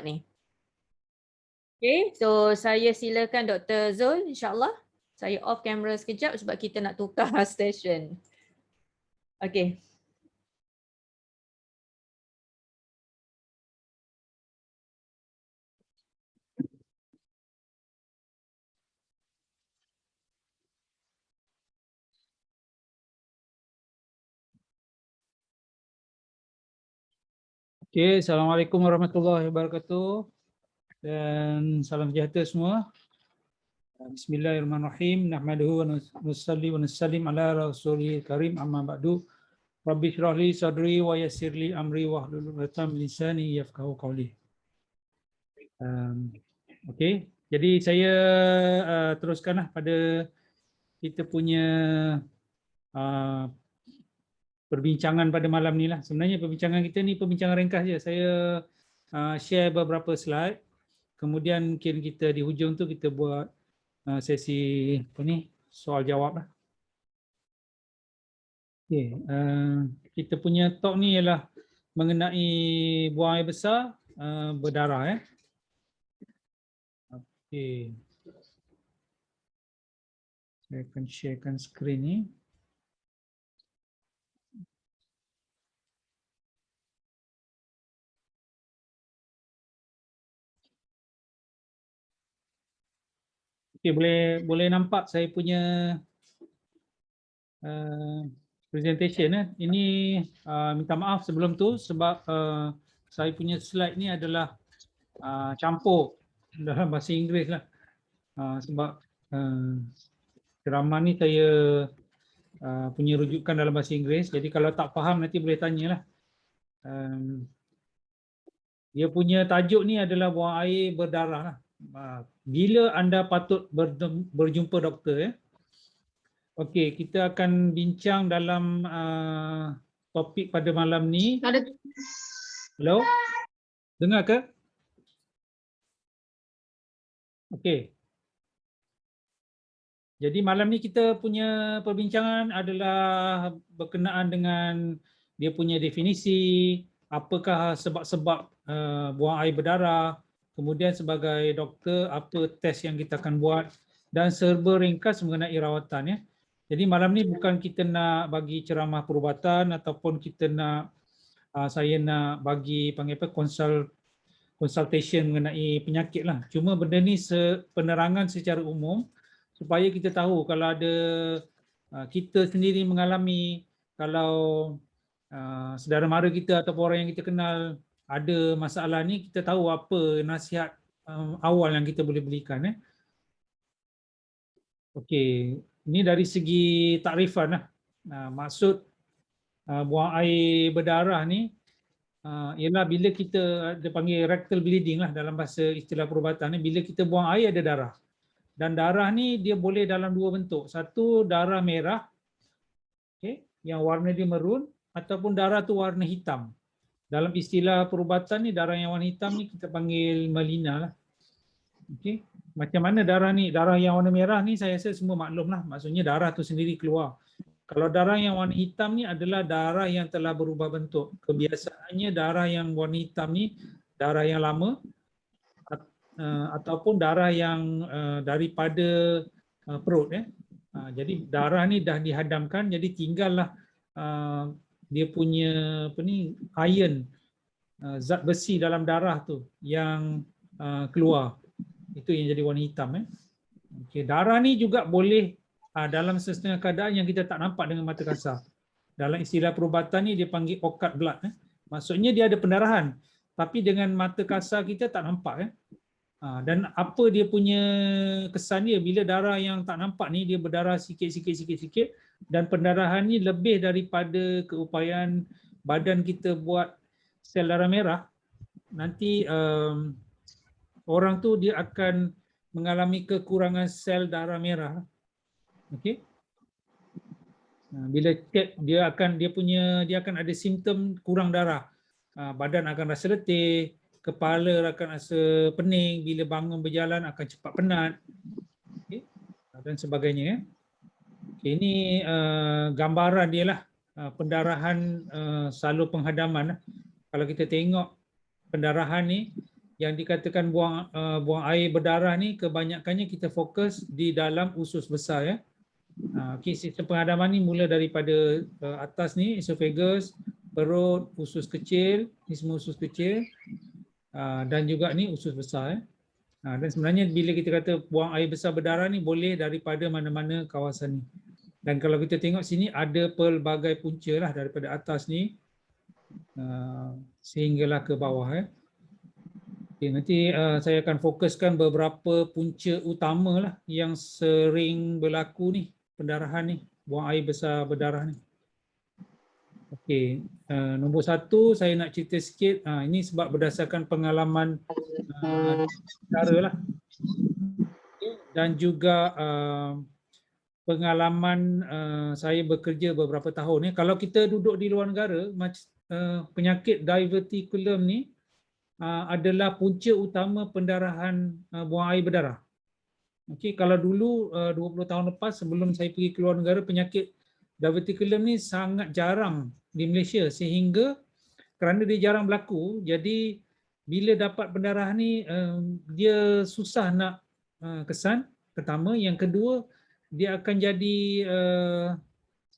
ni. Okay, so saya silakan Dr. Zul, insyaAllah. Saya off kamera sekejap sebab kita nak tukar station. Okay. Okay, Assalamualaikum warahmatullahi wabarakatuh dan salam sejahtera semua. Bismillahirrahmanirrahim. Nahmaduhu wa nusalli wa nusallim ala rasulil karim amma ba'du. Rabbi shrah li sadri wa yassir li amri wahlul 'uqdatam min lisani yafqahu qawli. Okey, jadi saya teruskanlah pada kita punya perbincangan pada malam ni lah. Sebenarnya perbincangan kita ni perbincangan ringkas je. Saya share beberapa slide. Kemudian mungkin kita di hujung tu kita buat sesi apa ni, soal jawab lah. Okay. Kita punya talk ni ialah mengenai buang air besar berdarah. Okay. Saya akan sharekan skrin ni. Okay, boleh nampak saya punya presentation. Ini minta maaf sebelum tu sebab saya punya slide ni adalah campur dalam bahasa Inggeris lah. Sebab ceramah ni saya punya rujukan dalam bahasa Inggeris. Jadi kalau tak faham nanti boleh tanyalah. Dia punya tajuk ni adalah buang air berdarah lah. Bila anda patut berjumpa doktor? Okey, kita akan bincang dalam topik pada malam ni. Hello? Dengar ke? Okey. Jadi malam ni kita punya perbincangan adalah berkenaan dengan dia punya definisi, apakah sebab-sebab buang air berdarah, kemudian sebagai doktor apa test yang kita akan buat dan serba ringkas mengenai rawatan. Jadi malam ni bukan kita nak bagi ceramah perubatan ataupun kita nak saya nak bagi panggil apa consultation mengenai penyakit lah. Cuma benda ni penerangan secara umum supaya kita tahu kalau ada kita sendiri mengalami, kalau saudara mara kita atau orang yang kita kenal ada masalah ni, kita tahu apa nasihat awal yang kita boleh berikan. Okey, ini dari segi takrifan lah. Maksud buang air berdarah ni ialah bila kita ada panggil rectal bleeding lah dalam bahasa istilah perubatan ni, bila kita buang air ada darah. Dan darah ni dia boleh dalam dua bentuk. Satu darah merah, okay, yang warna dia merun, ataupun darah tu warna hitam. Dalam istilah perubatan ni darah yang warna hitam ni kita panggil melina lah. Okay. Macam mana darah ni? Darah yang warna merah ni saya rasa semua maklum lah. Maksudnya darah tu sendiri keluar. Kalau darah yang warna hitam ni adalah darah yang telah berubah bentuk. Kebiasaannya darah yang warna hitam ni darah yang lama, ataupun darah yang daripada perut. Jadi darah ni dah dihadamkan, jadi tinggallah dia punya apa ni, iron, zat besi dalam darah tu yang keluar. Itu yang jadi warna hitam. Okay, darah ni juga boleh dalam setengah keadaan yang kita tak nampak dengan mata kasar. Dalam istilah perubatan ni dia panggil occult blood. Maksudnya dia ada pendarahan, tapi dengan mata kasar kita tak nampak. Dan apa dia punya kesan dia bila darah yang tak nampak ni dia berdarah sikit dan pendarahan ni lebih daripada keupayaan badan kita buat sel darah merah, nanti orang tu dia akan mengalami kekurangan sel darah merah. Okey. Bila cek dia akan ada simptom kurang darah. Badan akan rasa letih, kepala akan rasa pening, bila bangun berjalan akan cepat penat, okay, dan sebagainya. Okay, ini gambaran dia lah pendarahan salur penghadaman. Kalau kita tengok pendarahan ni, yang dikatakan buang air berdarah ni kebanyakannya kita fokus di dalam usus besar ya. Okey, sistem pengadaman ni mula daripada atas ni esophagus, perut, usus kecil, ni semua usus kecil, dan juga ni usus besar ya. Dan sebenarnya bila kita kata buang air besar berdarah ni boleh daripada mana-mana kawasan ni. Dan kalau kita tengok sini ada pelbagai punca lah daripada atas ni sehinggalah ke bawah ya. Okay, nanti saya akan fokuskan beberapa punca utama lah yang sering berlaku ni, pendarahan ni, buang air besar berdarah ni. Okey, nombor satu saya nak cerita sikit, ini sebab berdasarkan pengalaman negara lah. Dan juga pengalaman saya bekerja beberapa tahun. Kalau kita duduk di luar negara, penyakit diverticulum ni adalah punca utama pendarahan buang air berdarah. Okey, kalau dulu 20 tahun lepas sebelum saya pergi ke luar negara, penyakit diverticulum ni sangat jarang di Malaysia sehingga kerana dia jarang berlaku, jadi bila dapat pendarahan ni dia susah nak kesan, pertama. Yang kedua, dia akan jadi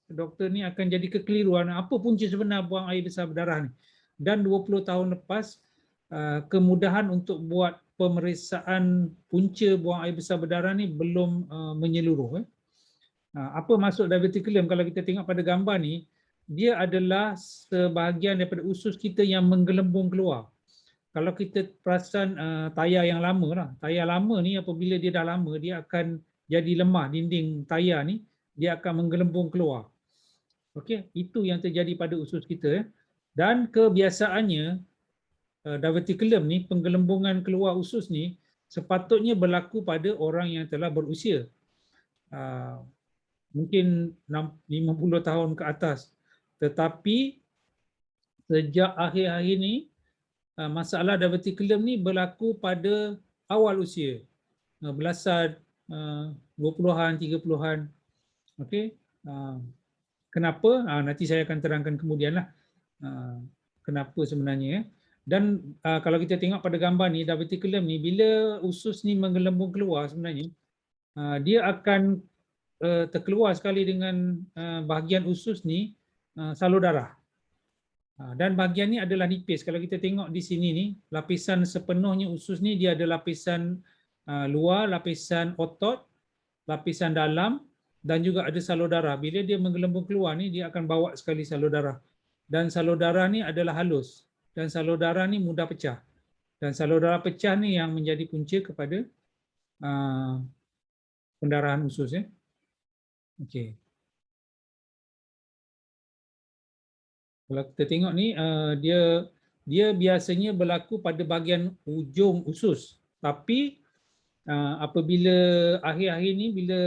doktor ni akan jadi kekeliruan apa punca sebenar buang air besar berdarah ni. Dan 20 tahun lepas kemudahan untuk buat pemeriksaan punca buang air besar berdarah ni belum menyeluruh. Apa maksud diverticulum? Kalau kita tengok pada gambar ni, dia adalah sebahagian daripada usus kita yang menggelembung keluar. Kalau kita perasan tayar yang lama lah, tayar lama ni apabila dia dah lama, dia akan jadi lemah, dinding tayar ni, dia akan menggelembung keluar. Okey, itu yang terjadi pada usus kita. Dan kebiasaannya, diverticulum ni, penggelembungan keluar usus ni, sepatutnya berlaku pada orang yang telah berusia. Mungkin 50 tahun ke atas. Tetapi sejak akhir-akhir ni, masalah diverticulum ni berlaku pada awal usia. Belasan, 20-an, 30-an. Okey. Kenapa? Nanti saya akan terangkan kemudianlah kenapa sebenarnya. Dan kalau kita tengok pada gambar ni, diverticulum ni, bila usus ni menggelembung keluar sebenarnya, dia akan terkeluar sekali dengan bahagian usus ni salur darah. Dan bahagian ni adalah nipis. Kalau kita tengok di sini ni, lapisan sepenuhnya usus ni dia ada lapisan luar, lapisan otot, lapisan dalam dan juga ada salur darah. Bila dia menggelembung keluar ni, dia akan bawa sekali salur darah. Dan salur darah ni adalah halus. Dan salur darah ni mudah pecah. Dan salur darah pecah ni yang menjadi punca kepada pendarahan usus ya. Okey. Kalau kita tengok ni, dia biasanya berlaku pada bahagian ujung usus. Tapi apabila akhir-akhir ni bila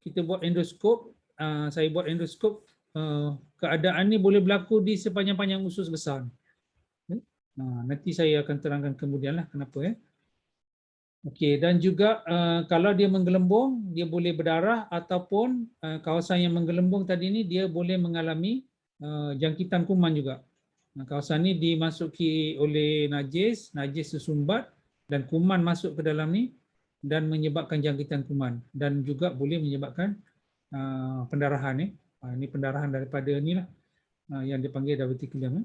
kita buat endoskop, saya buat endoskop, keadaan ni boleh berlaku di sepanjang-panjang usus besar. Nanti saya akan terangkan kemudianlah kenapa ya. Okey, dan juga kalau dia menggelembung, dia boleh berdarah ataupun kawasan yang menggelembung tadi ni dia boleh mengalami jangkitan kuman juga. Kawasan ni dimasuki oleh najis tersumbat dan kuman masuk ke dalam ni dan menyebabkan jangkitan kuman dan juga boleh menyebabkan pendarahan ni. Ini pendarahan daripada ni lah yang dipanggil diverticulum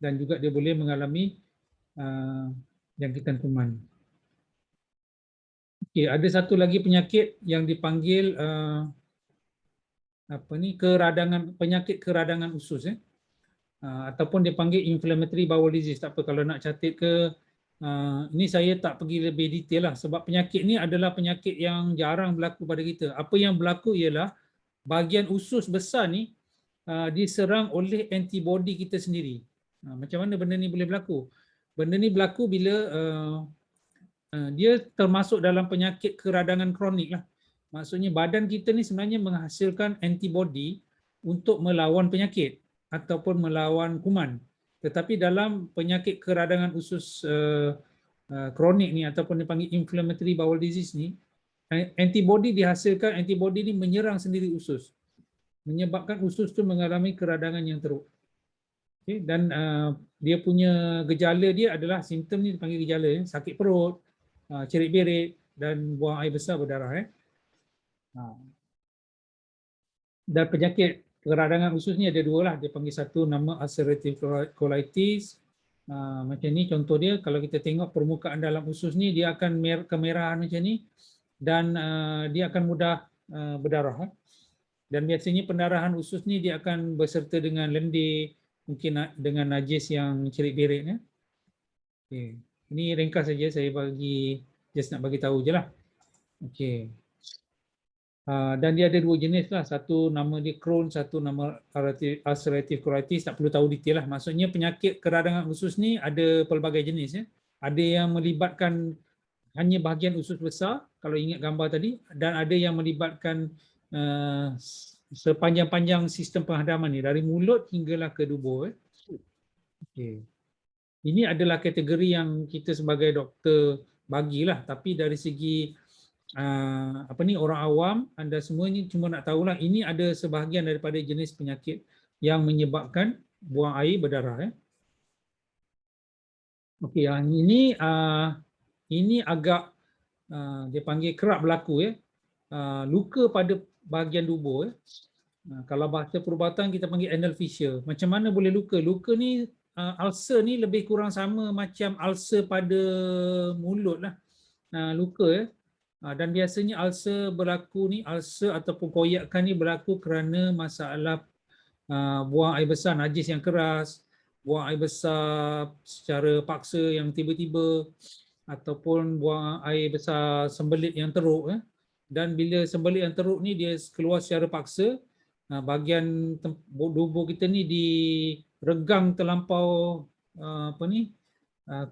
dan juga dia boleh mengalami jangkitan kuman. Okey, ada satu lagi penyakit yang dipanggil penyakit keradangan usus ataupun dipanggil inflammatory bowel disease. Tak apa kalau nak catat ke, ini saya tak pergi lebih detail lah sebab penyakit ni adalah penyakit yang jarang berlaku pada kita. Apa yang berlaku ialah bahagian usus besar ni diserang oleh antibody kita sendiri. Macam mana benda ni boleh berlaku? Benda ni berlaku bila dia termasuk dalam penyakit keradangan kronik lah. Maksudnya badan kita ni sebenarnya menghasilkan antibody untuk melawan penyakit ataupun melawan kuman. Tetapi dalam penyakit keradangan usus kronik ni ataupun dipanggil inflammatory bowel disease ni, antibody dihasilkan, antibody ni menyerang sendiri usus. Menyebabkan usus tu mengalami keradangan yang teruk. Okay, dan dia punya gejala dia adalah simptom ni dipanggil gejala sakit perut, cerit-berit dan buang air besar berdarah. Dan penyakit peradangan usus ni ada dua lah, dia panggil satu nama ulcerative colitis. Macam ni contoh dia, kalau kita tengok permukaan dalam usus ni dia akan kemerahan macam ni dan dia akan mudah berdarah. Dan biasanya pendarahan usus ni dia akan berserta dengan lendir, mungkin dengan najis yang cerit-berit. Okay. Ini ringkas saja saya just nak bagi tahu je lah. Okay. Dan dia ada dua jenis lah, satu nama dia Crohn, satu nama ulcerative colitis. Tak perlu tahu detail lah, maksudnya penyakit keradangan usus ni ada pelbagai jenis. Ada yang melibatkan hanya bahagian usus besar, kalau ingat gambar tadi, dan ada yang melibatkan sepanjang-panjang sistem penghadaman ni, dari mulut hinggalah ke dubur. Okay. Ini adalah kategori yang kita sebagai doktor bagilah, tapi dari segi orang awam, anda semua ni cuma nak tahulah ini ada sebahagian daripada jenis penyakit yang menyebabkan buang air berdarah. Okey, yang ini agak dia panggil kerap berlaku luka pada bahagian dubur. Kalau bahasa perubatan kita panggil anal fissure. Macam mana boleh luka? Luka ni ulcer ni lebih kurang sama macam ulcer pada mulut lah. Luka dan biasanya ulcer berlaku ni, ulcer ataupun koyakan ni berlaku kerana masalah buang air besar najis yang keras, buang air besar secara paksa yang tiba-tiba, ataupun buang air besar sembelit yang teruk. Dan bila sembelit yang teruk ni dia keluar secara paksa, bahagian dubur kita ni diregang terlampau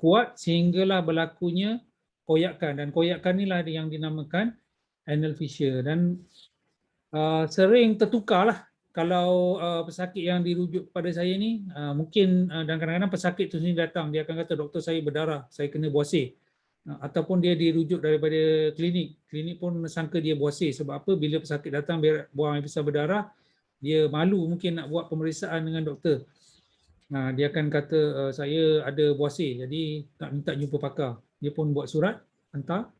kuat sehinggalah berlakunya koyakan, dan koyakan inilah yang dinamakan anal fissure. Dan sering tertukarlah kalau pesakit yang dirujuk kepada saya ni mungkin dan kadang-kadang pesakit tu sendiri datang, dia akan kata doktor saya berdarah, saya kena buasir. Ataupun dia dirujuk daripada klinik pun sangka dia buasir. Sebab apa? Bila pesakit datang buang air besar berdarah, dia malu mungkin nak buat pemeriksaan dengan doktor. Dia akan kata saya ada buasir, jadi tak minta jumpa pakar. Dia pun buat surat hantar.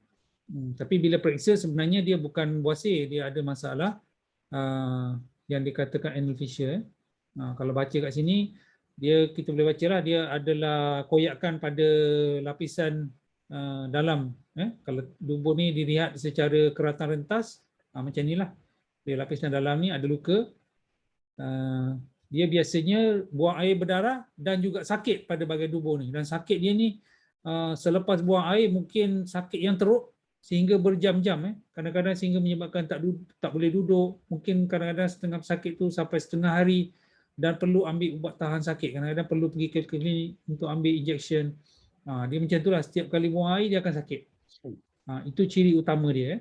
Tapi bila periksa sebenarnya dia bukan buasir, dia ada masalah yang dikatakan anal fissure. Kalau baca kat sini, kita boleh baca lah, dia adalah koyakan pada lapisan dalam. Kalau dubur ni dilihat secara keratan rentas, macam inilah. Di lapisan dalam ni ada luka. Dia biasanya buang air berdarah dan juga sakit pada bahagian dubur ni. Dan sakit dia ni selepas buang air mungkin sakit yang teruk sehingga berjam-jam. Kadang-kadang sehingga menyebabkan tak boleh duduk. Mungkin kadang-kadang setengah sakit tu sampai setengah hari dan perlu ambil ubat tahan sakit. Kadang-kadang perlu pergi ke klinik untuk ambil injection. Dia macam itulah, setiap kali buang air dia akan sakit. Itu ciri utama dia.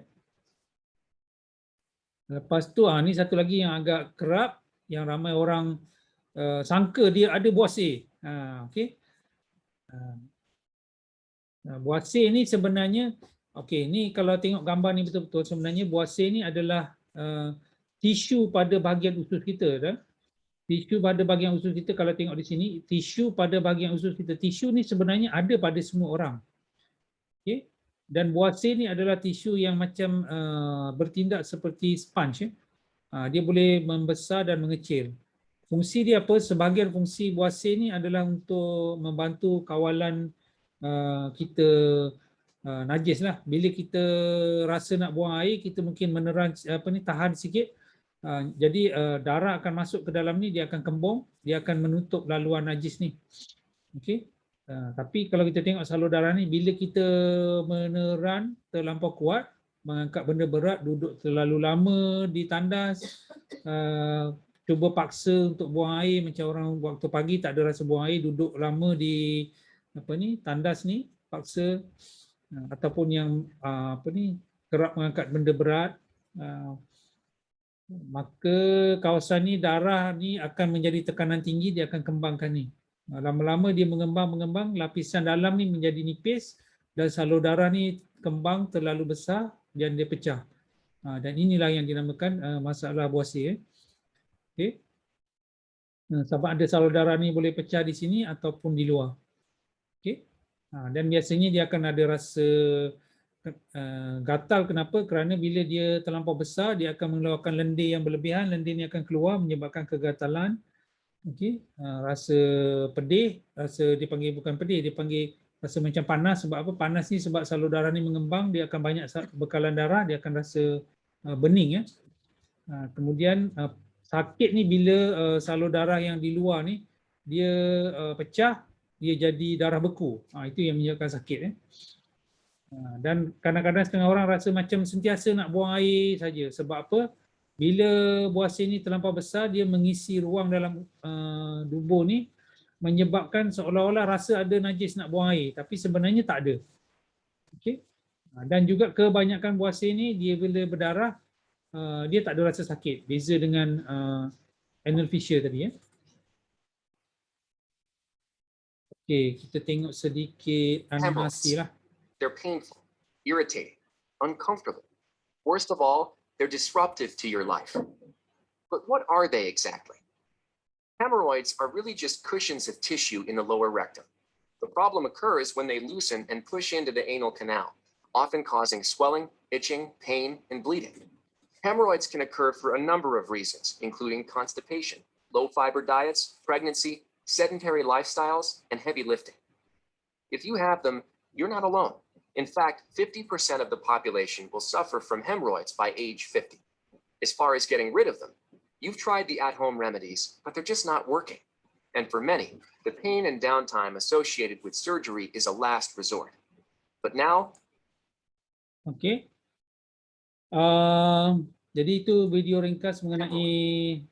Lepas tu ni satu lagi yang agak kerap, yang ramai orang sangka dia ada buasir. Okey. Buasir ni sebenarnya, okey, ni kalau tengok gambar ni betul-betul, sebenarnya buasir ni adalah tisu pada bahagian usus kita. Tisu pada bahagian usus kita, kalau tengok di sini, tisu pada bahagian usus kita. Tisu ni sebenarnya ada pada semua orang. Okey. Dan buasir ni adalah tisu yang macam bertindak seperti sponge. Dia boleh membesar dan mengecil. Fungsi dia apa? Sebahagian fungsi buasir ni adalah untuk membantu kawalan kita najis lah. Bila kita rasa nak buang air, kita mungkin meneran tahan sikit. Jadi darah akan masuk ke dalam ni, dia akan kembung, dia akan menutup laluan najis ni. Okey. Tapi kalau kita tengok salur darah ni, bila kita meneran terlampau kuat, mengangkat benda berat, duduk terlalu lama di tandas, cuba paksa untuk buang air, macam orang waktu pagi tak ada rasa buang air, duduk lama di tandas ni, paksa, ataupun yang kerap mengangkat benda berat, maka kawasan ni, darah ni akan menjadi tekanan tinggi, dia akan kembangkan ni. Lama-lama dia mengembang, lapisan dalam ni menjadi nipis dan salur darah ni kembang terlalu besar dan dia pecah. Dan inilah yang dinamakan masalah buasir. Okay. Sebab ada salur darah ni boleh pecah di sini ataupun di luar. Okey. Dan biasanya dia akan ada rasa gatal. Kenapa? Kerana bila dia terlampau besar, dia akan mengeluarkan lendir yang berlebihan. Lendir ni akan keluar menyebabkan kegatalan. Okey. Rasa pedih, rasa dipanggil bukan pedih, dipanggil rasa macam panas. Sebab apa? Panas ni sebab salur darah ni mengembang, dia akan banyak bekalan darah, dia akan rasa bening ya. Kemudian sakit ni bila salur darah yang di luar ni dia pecah, dia jadi darah beku. Itu yang menyebabkan sakit. Dan kadang-kadang setengah orang rasa macam sentiasa nak buang air saja. Sebab apa? Bila buasir ni terlampau besar, dia mengisi ruang dalam tubuh ni, menyebabkan seolah-olah rasa ada najis nak buang air, tapi sebenarnya tak ada. Okey. Dan juga kebanyakan buasir ni dia bila berdarah, dia tak ada rasa sakit. Beza dengan anal fissure tadi ya. Okey, kita tengok sedikit animasi lah. They're painful, irritating, uncomfortable. Worst of all, they're disruptive to your life. But what are they exactly? Hemorrhoids are really just cushions of tissue in the lower rectum. The problem occurs when they loosen and push into the anal canal, often causing swelling, itching, pain, and bleeding. Hemorrhoids can occur for a number of reasons, including constipation, low-fiber diets, pregnancy, sedentary lifestyles, and heavy lifting. If you have them, you're not alone. In fact, 50% of the population will suffer from hemorrhoids by age 50. As far as getting rid of them, you've tried the at-home remedies, but they're just not working. And for many, the pain and downtime associated with surgery is a last resort. But now, okey. Jadi itu video ringkas mengenai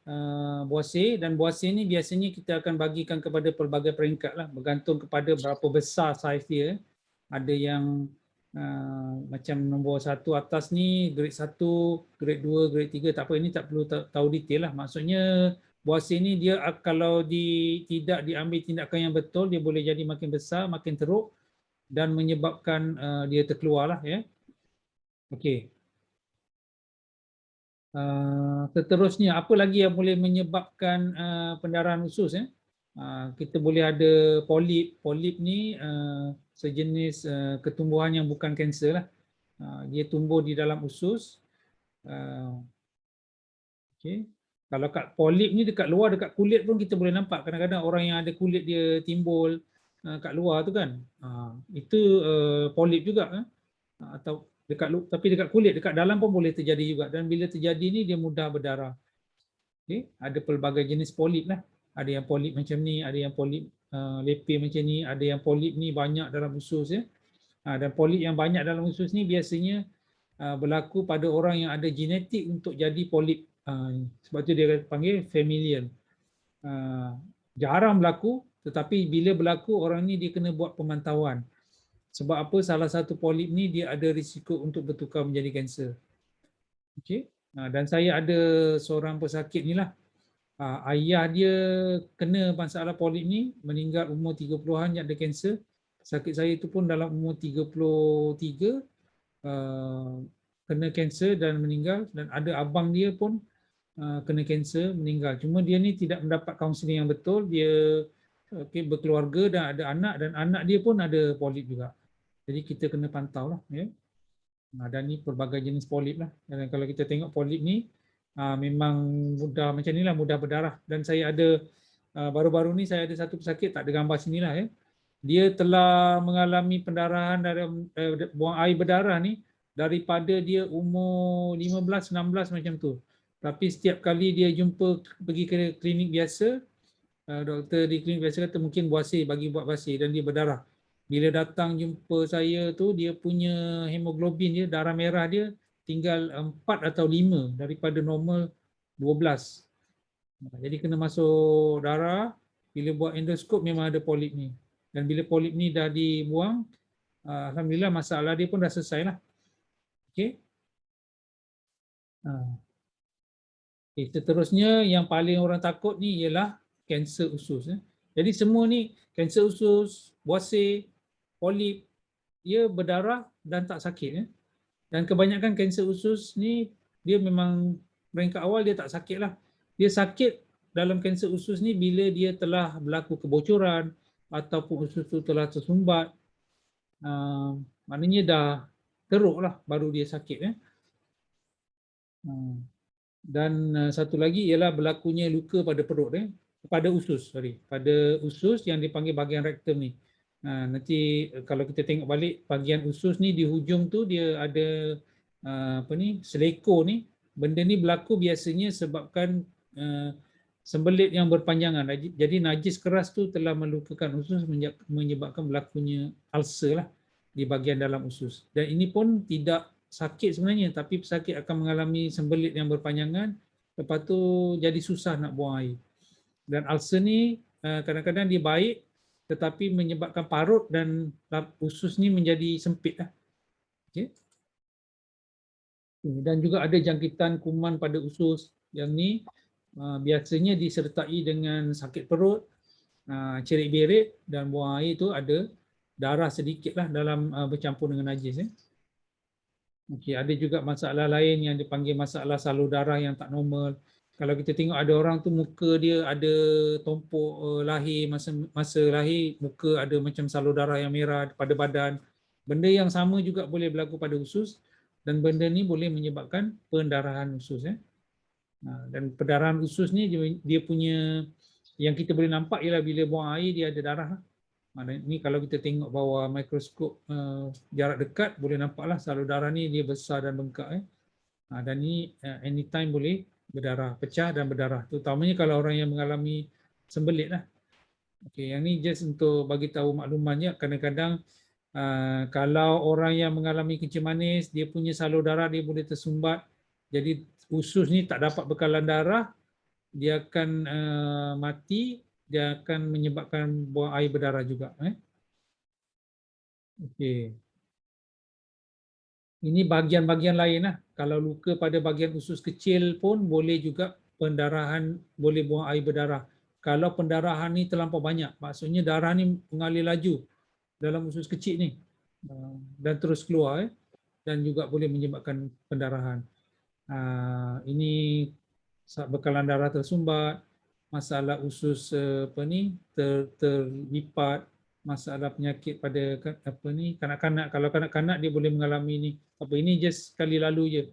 buasir, dan buasir ni biasanya kita akan bagikan kepada pelbagai peringkat lah, bergantung kepada berapa besar saiz dia. Ada yang macam nombor 1 atas ni grade 1, grade 2, grade 3, tak apa, ini tak perlu tahu detail lah. Maksudnya buasir ni dia kalau tidak diambil tindakan yang betul, dia boleh jadi makin besar, makin teruk dan menyebabkan dia terkeluar lah ya. Okey. Seterusnya, apa lagi yang boleh menyebabkan pendarahan usus ya? Kita boleh ada polip. Polip ni sejenis ketumbuhan yang bukan kanser lah. Dia tumbuh di dalam usus. Okay. Kalau kat polip ni dekat luar, dekat kulit pun kita boleh nampak. Kadang-kadang orang yang ada kulit dia timbul kat luar tu kan. Itu polip juga. Atau tapi dekat kulit, dekat dalam pun boleh terjadi juga. Dan bila terjadi ni dia mudah berdarah. Okay. Ada pelbagai jenis polip lah. Ada yang polip macam ni, ada yang polip lepir macam ni, ada yang polip ni banyak dalam usus ya. Dan polip yang banyak dalam usus ni biasanya berlaku pada orang yang ada genetik untuk jadi polip. Sebab tu dia panggil familial. Jarang berlaku, tetapi bila berlaku orang ni dia kena buat pemantauan. Sebab apa? Salah satu polip ni dia ada risiko untuk bertukar menjadi kanser. Okey. Dan saya ada seorang pesakit ni lah. Ayah dia kena masalah polip ni, meninggal umur 30-an, yang ada kanser. Sakit saya itu pun dalam umur 33, kena kanser dan meninggal. Dan ada abang dia pun kena kanser, meninggal. Cuma dia ni tidak mendapat kaunseling yang betul. Dia berkeluarga dan ada anak, dan anak dia pun ada polip juga. Jadi kita kena pantau lah ya. Dan ni pelbagai jenis polip lah. Dan kalau kita tengok polip ni memang mudah macam ni lah, mudah berdarah. Dan saya ada baru-baru ni saya ada satu pesakit, tak ada gambar sini lah ya. Dia telah mengalami pendarahan dari buang air berdarah ni daripada dia umur 15, 16 macam tu. Tapi setiap kali dia jumpa pergi ke klinik biasa, doktor di klinik biasa kata mungkin buasir, bagi buat buasir, dan dia berdarah. Bila datang jumpa saya tu, dia punya hemoglobin dia, darah merah dia tinggal 4 atau 5 daripada normal 12. Jadi kena masuk darah. Bila buat endoskop memang ada polip ni. Dan bila polip ni dah dibuang, alhamdulillah masalah dia pun dah selesai lah. Okey. Seterusnya yang paling orang takut ni ialah kanser usus. Jadi semua ni, kanser usus, buasir, polip, dia berdarah dan tak sakit. Dan kebanyakan kanser usus ni dia memang peringkat awal dia tak sakit lah. Dia sakit dalam kanser usus ni bila dia telah berlaku kebocoran ataupun usus tu telah tersumbat, maknanya dah teruk lah baru dia sakit. Dan satu lagi ialah berlakunya luka pada perut, pada usus, pada usus yang dipanggil bahagian rektum ni. Nanti kalau kita tengok balik bahagian usus ni di hujung tu dia ada selekor ni. Benda ni berlaku biasanya sebabkan sembelit yang berpanjangan. Jadi najis keras tu telah melukakan usus menyebabkan berlakunya ulcer lah di bahagian dalam usus. Dan ini pun tidak sakit sebenarnya, tapi pesakit akan mengalami sembelit yang berpanjangan, lepas tu jadi susah nak buang air. Dan ulcer ni kadang-kadang dia baik tetapi menyebabkan parut dan usus ni menjadi sempit lah. Okay. Dan juga ada jangkitan kuman pada usus. Yang ni biasanya disertai dengan sakit perut, cerit-berit, dan buang air tu ada darah sedikit lah dalam bercampur dengan najis. Okay, ada juga masalah lain yang dipanggil masalah salur darah yang tak normal. Kalau kita tengok ada orang tu muka dia ada tumpuk lahir, masa lahir muka ada macam salur darah yang merah pada badan. Benda yang sama juga boleh berlaku pada usus, dan benda ni boleh menyebabkan pendarahan usus. Dan pendarahan usus ni dia punya, yang kita boleh nampak ialah bila buang air dia ada darah. Ini kalau kita tengok bawah mikroskop jarak dekat boleh nampaklah salur darah ni dia besar dan bengkak. Dan ni anytime boleh berdarah, pecah dan berdarah. Terutamanya kalau orang yang mengalami sembelit lah. Okay, yang ni just untuk bagi tahu maklumannya. Kadang-kadang kalau orang yang mengalami kencing manis, dia punya salur darah dia boleh tersumbat. Jadi usus ni tak dapat bekalan darah, dia akan mati. Dia akan menyebabkan buang air berdarah juga. Okey. Ini bahagian-bahagian lain lah. Kalau luka pada bahagian usus kecil pun boleh juga pendarahan, boleh buang air berdarah. Kalau pendarahan ni terlampau banyak, maksudnya darah ni mengalir laju dalam usus kecil ni dan terus keluar, dan juga boleh menyebabkan pendarahan. Ini bekalan darah tersumbat, masalah usus terlipat, masalah penyakit pada kanak-kanak. Kalau kanak-kanak dia boleh mengalami ini. Ini just sekali lalu je.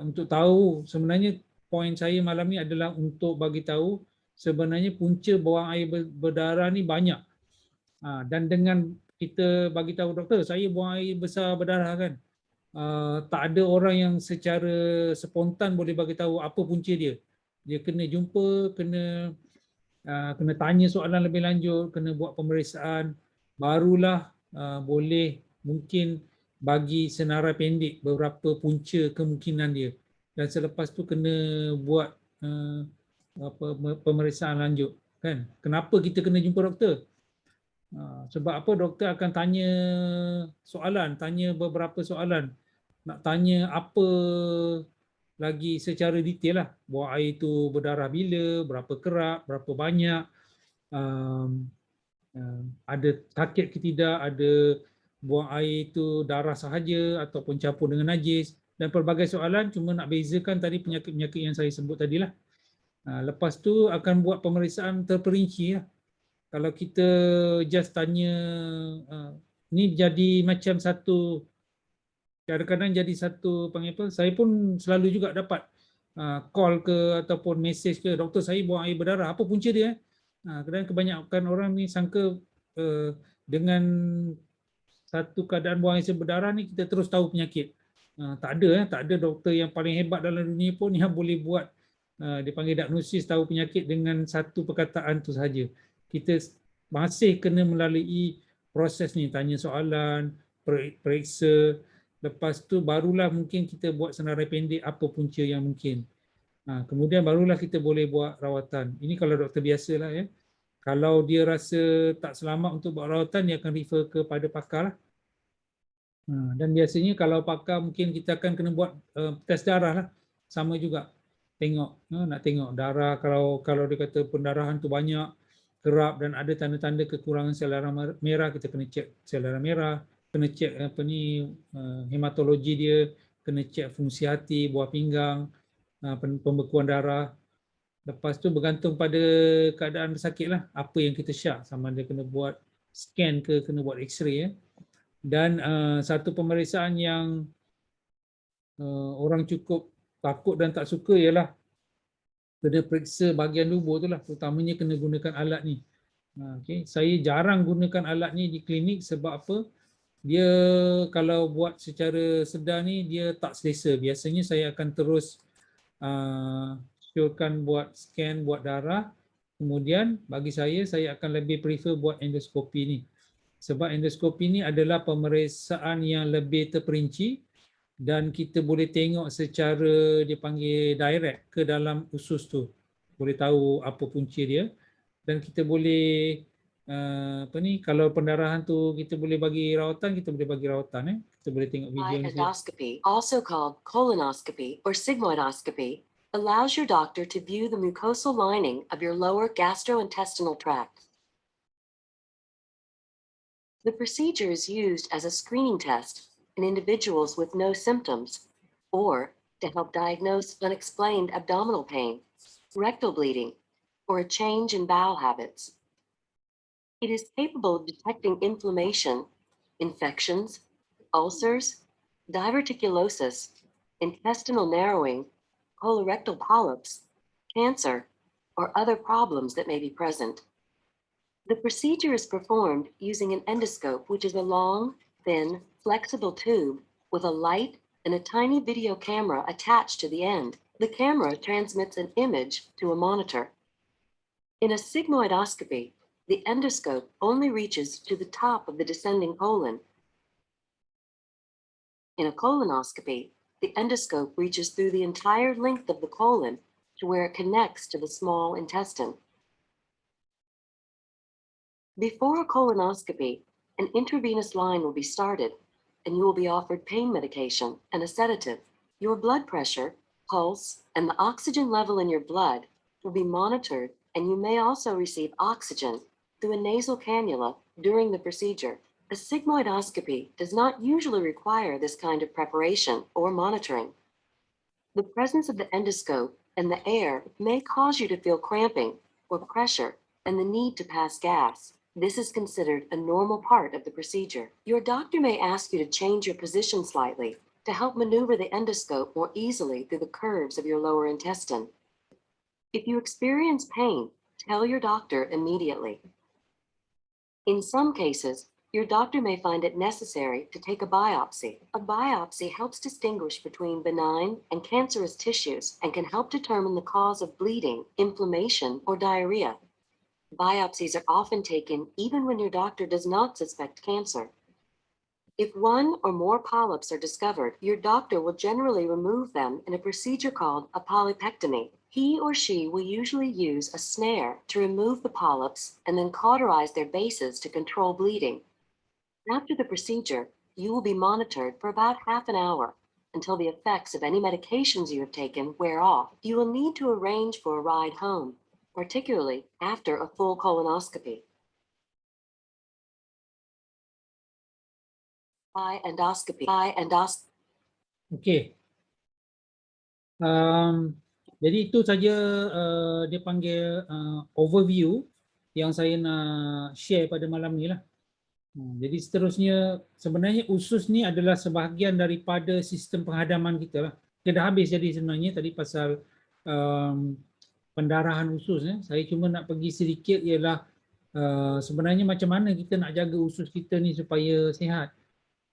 Untuk tahu, sebenarnya poin saya malam ni adalah untuk bagi tahu sebenarnya punca buang air berdarah ni banyak. Dan dengan kita bagi tahu doktor, saya buang air besar berdarah kan. Tak ada orang yang secara spontan boleh bagi tahu apa punca dia. Dia kena jumpa, kena tanya soalan lebih lanjut, kena buat pemeriksaan, barulah boleh mungkin bagi senarai pendek beberapa punca kemungkinan dia. Dan selepas tu kena buat pemeriksaan lanjut. Kan? Kenapa kita kena jumpa doktor? Sebab apa doktor akan tanya soalan, tanya beberapa soalan. Nak tanya apa lagi secara detail lah. Buang air tu berdarah bila, berapa kerap, berapa banyak, ada sakit ke tidak, ada buang air tu darah sahaja ataupun campur dengan najis, dan pelbagai soalan. Cuma nak bezakan tadi penyakit-penyakit yang saya sebut tadilah. Lepas tu akan buat pemeriksaan terperinci lah. Kalau kita just tanya, ni jadi macam satu, kadang-kadang jadi satu panggil apa, saya pun selalu juga dapat call ke ataupun message ke, doktor saya buang air berdarah, apa punca dia? Kadang kebanyakan orang ni sangka dengan satu keadaan buang air berdarah ni kita terus tahu penyakit. Tak ada doktor yang paling hebat dalam dunia pun yang boleh buat dipanggil diagnosis tahu penyakit dengan satu perkataan tu sahaja. Kita masih kena melalui proses ni, tanya soalan, periksa. Lepas tu barulah mungkin kita buat senarai pendek apa punca yang mungkin. Kemudian barulah kita boleh buat rawatan. Ini kalau doktor biasa lah ya. Kalau dia rasa tak selamat untuk buat rawatan, dia akan refer kepada pakar lah. Dan biasanya kalau pakar mungkin kita akan kena buat tes darah lah. Sama juga. Nak tengok darah, kalau dia kata pendarahan tu banyak, kerap dan ada tanda-tanda kekurangan sel darah merah, kita kena cek sel darah merah. Kena cek hematologi dia, kena cek fungsi hati, buah pinggang, pembekuan darah. Lepas tu bergantung pada keadaan sakit lah, apa yang kita syak, sama ada kena buat scan ke kena buat x-ray. Dan satu pemeriksaan yang orang cukup takut dan tak suka ialah kena periksa bahagian tubuh tu lah, terutamanya kena gunakan alat ni. Okay. Saya jarang gunakan alat ni di klinik sebab apa? Dia kalau buat secara sedar ni dia tak selesa. Biasanya saya akan terus showkan buat scan, buat darah. Kemudian bagi saya akan lebih prefer buat endoskopi ni. Sebab endoskopi ni adalah pemeriksaan yang lebih terperinci dan kita boleh tengok secara dia panggil direct ke dalam usus tu. Boleh tahu apa punca dia dan kita boleh apa ni, kalau pendarahan tu kita boleh bagi rawatan, kita boleh bagi rawatan. Kita boleh tengok video ni. Endoscopy, also called colonoscopy or sigmoidoscopy, allows your doctor to view the mucosal lining of your lower gastrointestinal tract. The procedure is used as a screening test in individuals with no symptoms or to help diagnose unexplained abdominal pain, rectal bleeding, or a change in bowel habits. It is capable of detecting inflammation, infections, ulcers, diverticulosis, intestinal narrowing, colorectal polyps, cancer, or other problems that may be present. The procedure is performed using an endoscope, which is a long, thin, flexible tube with a light and a tiny video camera attached to the end. The camera transmits an image to a monitor. In a sigmoidoscopy, the endoscope only reaches to the top of the descending colon. In a colonoscopy, the endoscope reaches through the entire length of the colon to where it connects to the small intestine. Before a colonoscopy, an intravenous line will be started, and you will be offered pain medication and a sedative. Your blood pressure, pulse, and the oxygen level in your blood will be monitored, and you may also receive oxygen through a nasal cannula during the procedure. A sigmoidoscopy does not usually require this kind of preparation or monitoring. The presence of the endoscope and the air may cause you to feel cramping or pressure and the need to pass gas. This is considered a normal part of the procedure. Your doctor may ask you to change your position slightly to help maneuver the endoscope more easily through the curves of your lower intestine. If you experience pain, tell your doctor immediately. In some cases, your doctor may find it necessary to take a biopsy. A biopsy helps distinguish between benign and cancerous tissues and can help determine the cause of bleeding, inflammation, or diarrhea. Biopsies are often taken even when your doctor does not suspect cancer. If one or more polyps are discovered, your doctor will generally remove them in a procedure called a polypectomy. He or she will usually use a snare to remove the polyps and then cauterize their bases to control bleeding. After the procedure, you will be monitored for about half an hour until the effects of any medications you have taken wear off. You will need to arrange for a ride home, particularly after a full colonoscopy. Endoscopy. Okey. Jadi itu saja dia panggil overview yang saya nak share pada malam ni lah. Jadi seterusnya sebenarnya usus ni adalah sebahagian daripada sistem penghadaman kita lah. Kita dah habis jadi sebenarnya tadi pasal pendarahan usus. Saya cuma nak pergi sedikit ialah sebenarnya macam mana kita nak jaga usus kita ni supaya sihat.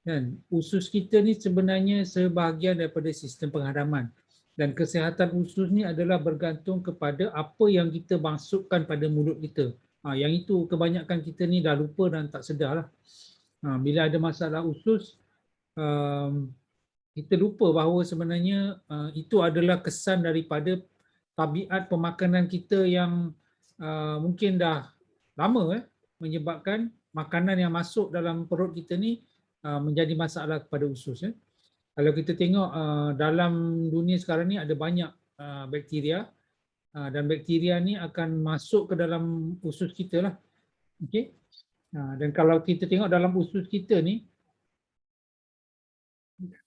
Kan? Usus kita ni sebenarnya sebahagian daripada sistem penghadaman dan kesihatan usus ni adalah bergantung kepada apa yang kita masukkan pada mulut kita. Yang itu kebanyakan kita ni dah lupa dan tak sedar lah. Bila ada masalah usus, kita lupa bahawa sebenarnya itu adalah kesan daripada tabiat pemakanan kita yang mungkin dah lama menyebabkan makanan yang masuk dalam perut kita ni menjadi masalah kepada usus. Kalau kita tengok dalam dunia sekarang ni ada banyak bakteria dan bakteria ni akan masuk ke dalam usus kita lah. Okay? Dan kalau kita tengok dalam usus kita ni,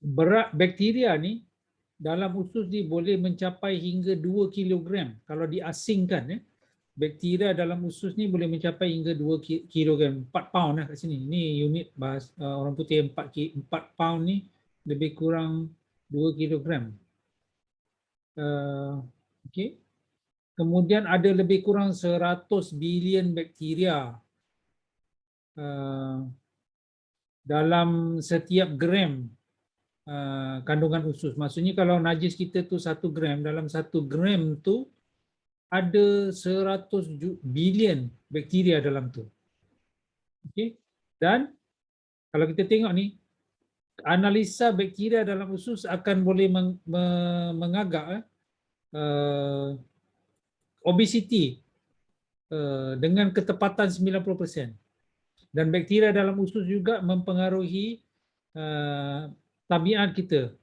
berat bakteria ni dalam usus ni boleh mencapai hingga 2 kilogram. Kalau diasingkan, bakteria dalam usus ni boleh mencapai hingga 2 kilogram, 4 pound kat sini. Ini unit bahas orang putih 4 pound ni lebih kurang 2 kilogram. Okey. Kemudian ada lebih kurang 100 bilion bakteria dalam setiap gram kandungan usus. Maksudnya kalau najis kita tu 1 gram, dalam 1 gram tu ada 100 bilion bakteria dalam tu. Okey. Dan kalau kita tengok ni, analisa bakteria dalam usus akan boleh mengagak obesiti dengan ketepatan 90%. Dan bakteria dalam usus juga mempengaruhi tabiat kita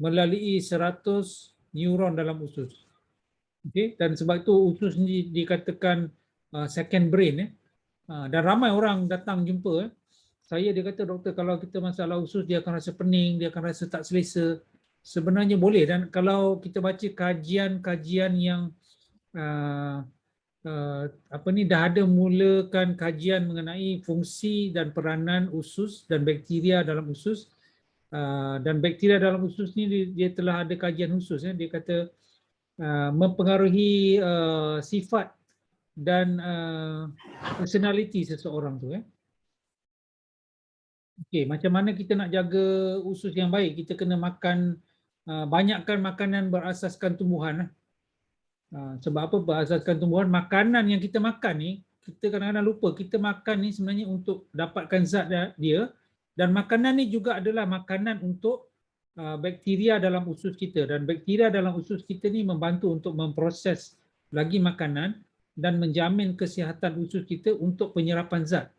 melalui 100 neuron dalam usus. Okay? Dan sebab itu usus ni dikatakan second brain. Dan ramai orang datang jumpa. Dia kata, doktor, kalau kita masalah usus, dia akan rasa pening, dia akan rasa tak selesa. Sebenarnya boleh. Dan kalau kita baca kajian-kajian yang dah ada mulakan kajian mengenai fungsi dan peranan usus dan bakteria dalam usus, dan bakteria dalam usus ni dia telah ada kajian khusus. Dia kata mempengaruhi sifat dan personality seseorang tu. Okey, macam mana kita nak jaga usus yang baik? Kita kena makan, banyakkan makanan berasaskan tumbuhan. Sebab apa berasaskan tumbuhan? Makanan yang kita makan ni, kita kadang-kadang lupa, kita makan ni sebenarnya untuk dapatkan zat dia, dan makanan ni juga adalah makanan untuk bakteria dalam usus kita, dan bakteria dalam usus kita ni membantu untuk memproses lagi makanan dan menjamin kesihatan usus kita untuk penyerapan zat.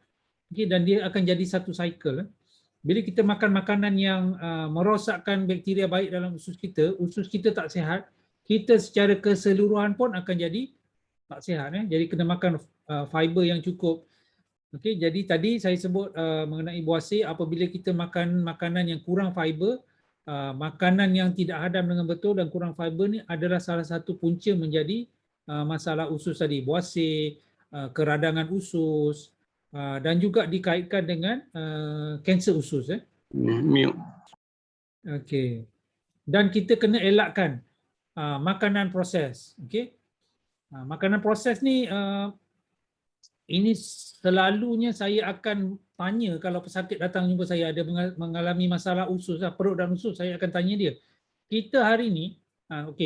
Okay, dan dia akan jadi satu cycle. Bila kita makan makanan yang merosakkan bakteria baik dalam usus kita tak sihat, kita secara keseluruhan pun akan jadi tak sihat. Jadi kena makan fiber yang cukup. Okay, jadi tadi saya sebut mengenai buasir, apabila kita makan makanan yang kurang fiber, makanan yang tidak hadam dengan betul dan kurang fiber ni adalah salah satu punca menjadi masalah usus tadi, buasir, keradangan usus, dan juga dikaitkan dengan kanser usus. Okey. Dan kita kena elakkan makanan proses. Okey. Makanan proses ni ini selalunya saya akan tanya kalau pesakit datang jumpa saya ada mengalami masalah usus, perut dan usus, saya akan tanya dia. Kita hari ni,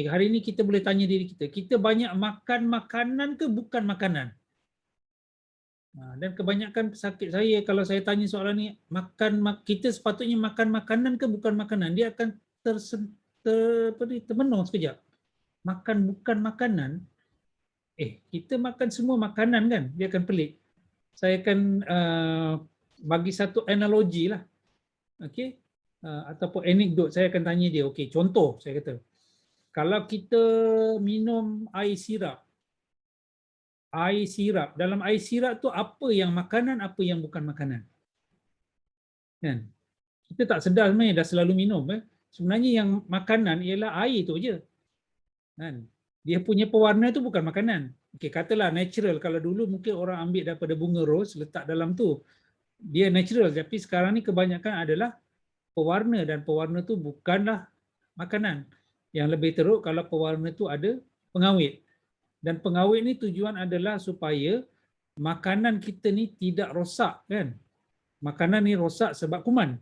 hari ni kita boleh tanya diri kita, kita banyak makan makanan ke bukan makanan? Dan kebanyakan pesakit saya, kalau saya tanya soalan ni, kita sepatutnya makan makanan ke bukan makanan, dia akan termenung sekejap. Makan bukan makanan, kita makan semua makanan kan, dia akan pelik. Saya akan bagi satu analogi lah, ataupun anekdot. Saya akan tanya dia, contoh saya kata, kalau kita minum air sirap, dalam air sirap tu apa yang makanan, apa yang bukan makanan, kan? Kita tak sedar sebenarnya, dah selalu minum. Sebenarnya yang makanan ialah air tu je, kan? Dia punya pewarna tu bukan makanan. Katalah natural, kalau dulu mungkin orang ambil daripada bunga rose letak dalam tu, dia natural. Tapi sekarang ni kebanyakan adalah pewarna, dan pewarna tu bukanlah makanan. Yang lebih teruk kalau pewarna tu ada pengawet. Dan pengawet ni tujuan adalah supaya makanan kita ni tidak rosak, kan? Makanan ni rosak sebab kuman.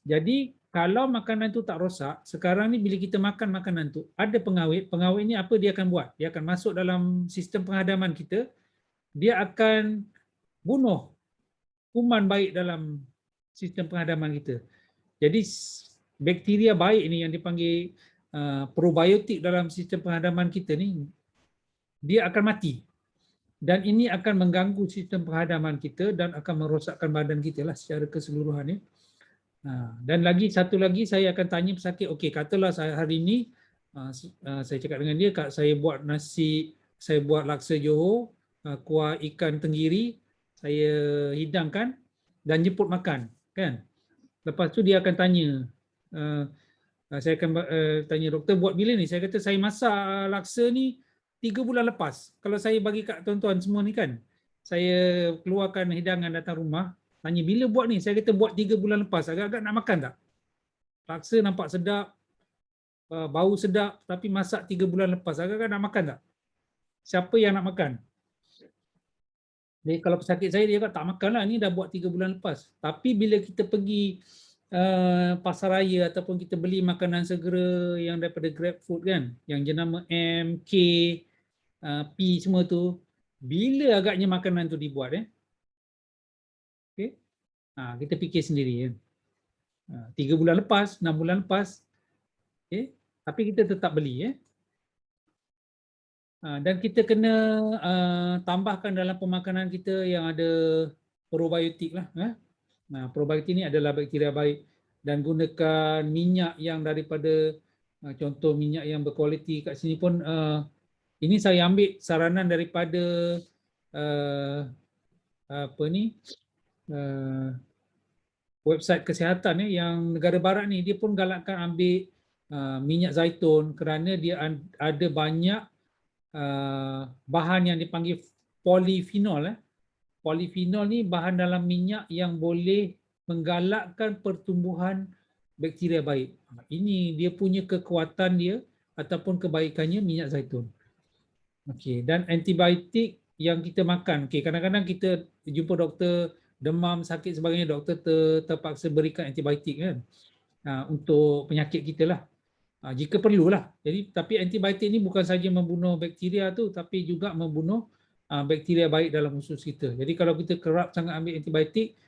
Jadi kalau makanan tu tak rosak, sekarang ni bila kita makan makanan tu ada pengawet, pengawet ni apa dia akan buat? Dia akan masuk dalam sistem penghadaman kita, dia akan bunuh kuman baik dalam sistem penghadaman kita. Jadi bakteria baik ni yang dipanggil probiotik dalam sistem penghadaman kita ni, dia akan mati. Dan ini akan mengganggu sistem penghadaman kita dan akan merosakkan badan kita lah secara keseluruhan. Dan satu lagi saya akan tanya pesakit, katalah saya hari ini, saya cakap dengan dia, saya buat nasi, saya buat laksa Johor, kuah ikan tenggiri, saya hidangkan dan jemput makan, kan? Lepas tu dia akan tanya, Saya akan tanya doktor buat bila ni? Saya kata saya masak laksa ni 3 bulan lepas. Kalau saya bagi kat tuan-tuan semua ni kan, saya keluarkan hidangan datang rumah, tanya bila buat ni? Saya kata buat 3 bulan lepas. Agak-agak nak makan tak? Laksa nampak sedap, bau sedap, tapi masak 3 bulan lepas. Agak-agak nak makan tak? Siapa yang nak makan? Jadi kalau pesakit saya, dia kata tak makan lah, ni dah buat 3 bulan lepas. Tapi bila kita pergi pasar raya ataupun kita beli makanan segera yang daripada GrabFood kan, yang jenama M, K, P semua tu, bila agaknya makanan tu dibuat okay? Kita fikir sendiri kan. 3 bulan lepas, 6 bulan lepas, okay? Tapi kita tetap beli dan kita kena tambahkan dalam pemakanan kita yang ada probiotik lah. Probiotik ni adalah bakteria baik, dan gunakan minyak yang daripada contoh minyak yang berkualiti. Kat sini pun ini saya ambil saranan daripada website kesihatan yang negara barat ni, dia pun galakkan ambil minyak zaitun kerana dia ada banyak bahan yang dipanggil polifenol. Polifenol ni bahan dalam minyak yang boleh menggalakkan pertumbuhan bakteria baik. Ini dia punya kekuatan dia ataupun kebaikannya minyak zaitun. Okey, dan antibiotik yang kita makan. Okey, kadang-kadang kita jumpa doktor demam, sakit sebagainya, doktor terpaksa berikan antibiotik kan untuk penyakit kita lah. Jika perlulah. Jadi tapi antibiotik ni bukan saja membunuh bakteria tu, tapi juga membunuh bakteria baik dalam usus kita. Jadi kalau kita kerap sangat ambil antibiotik,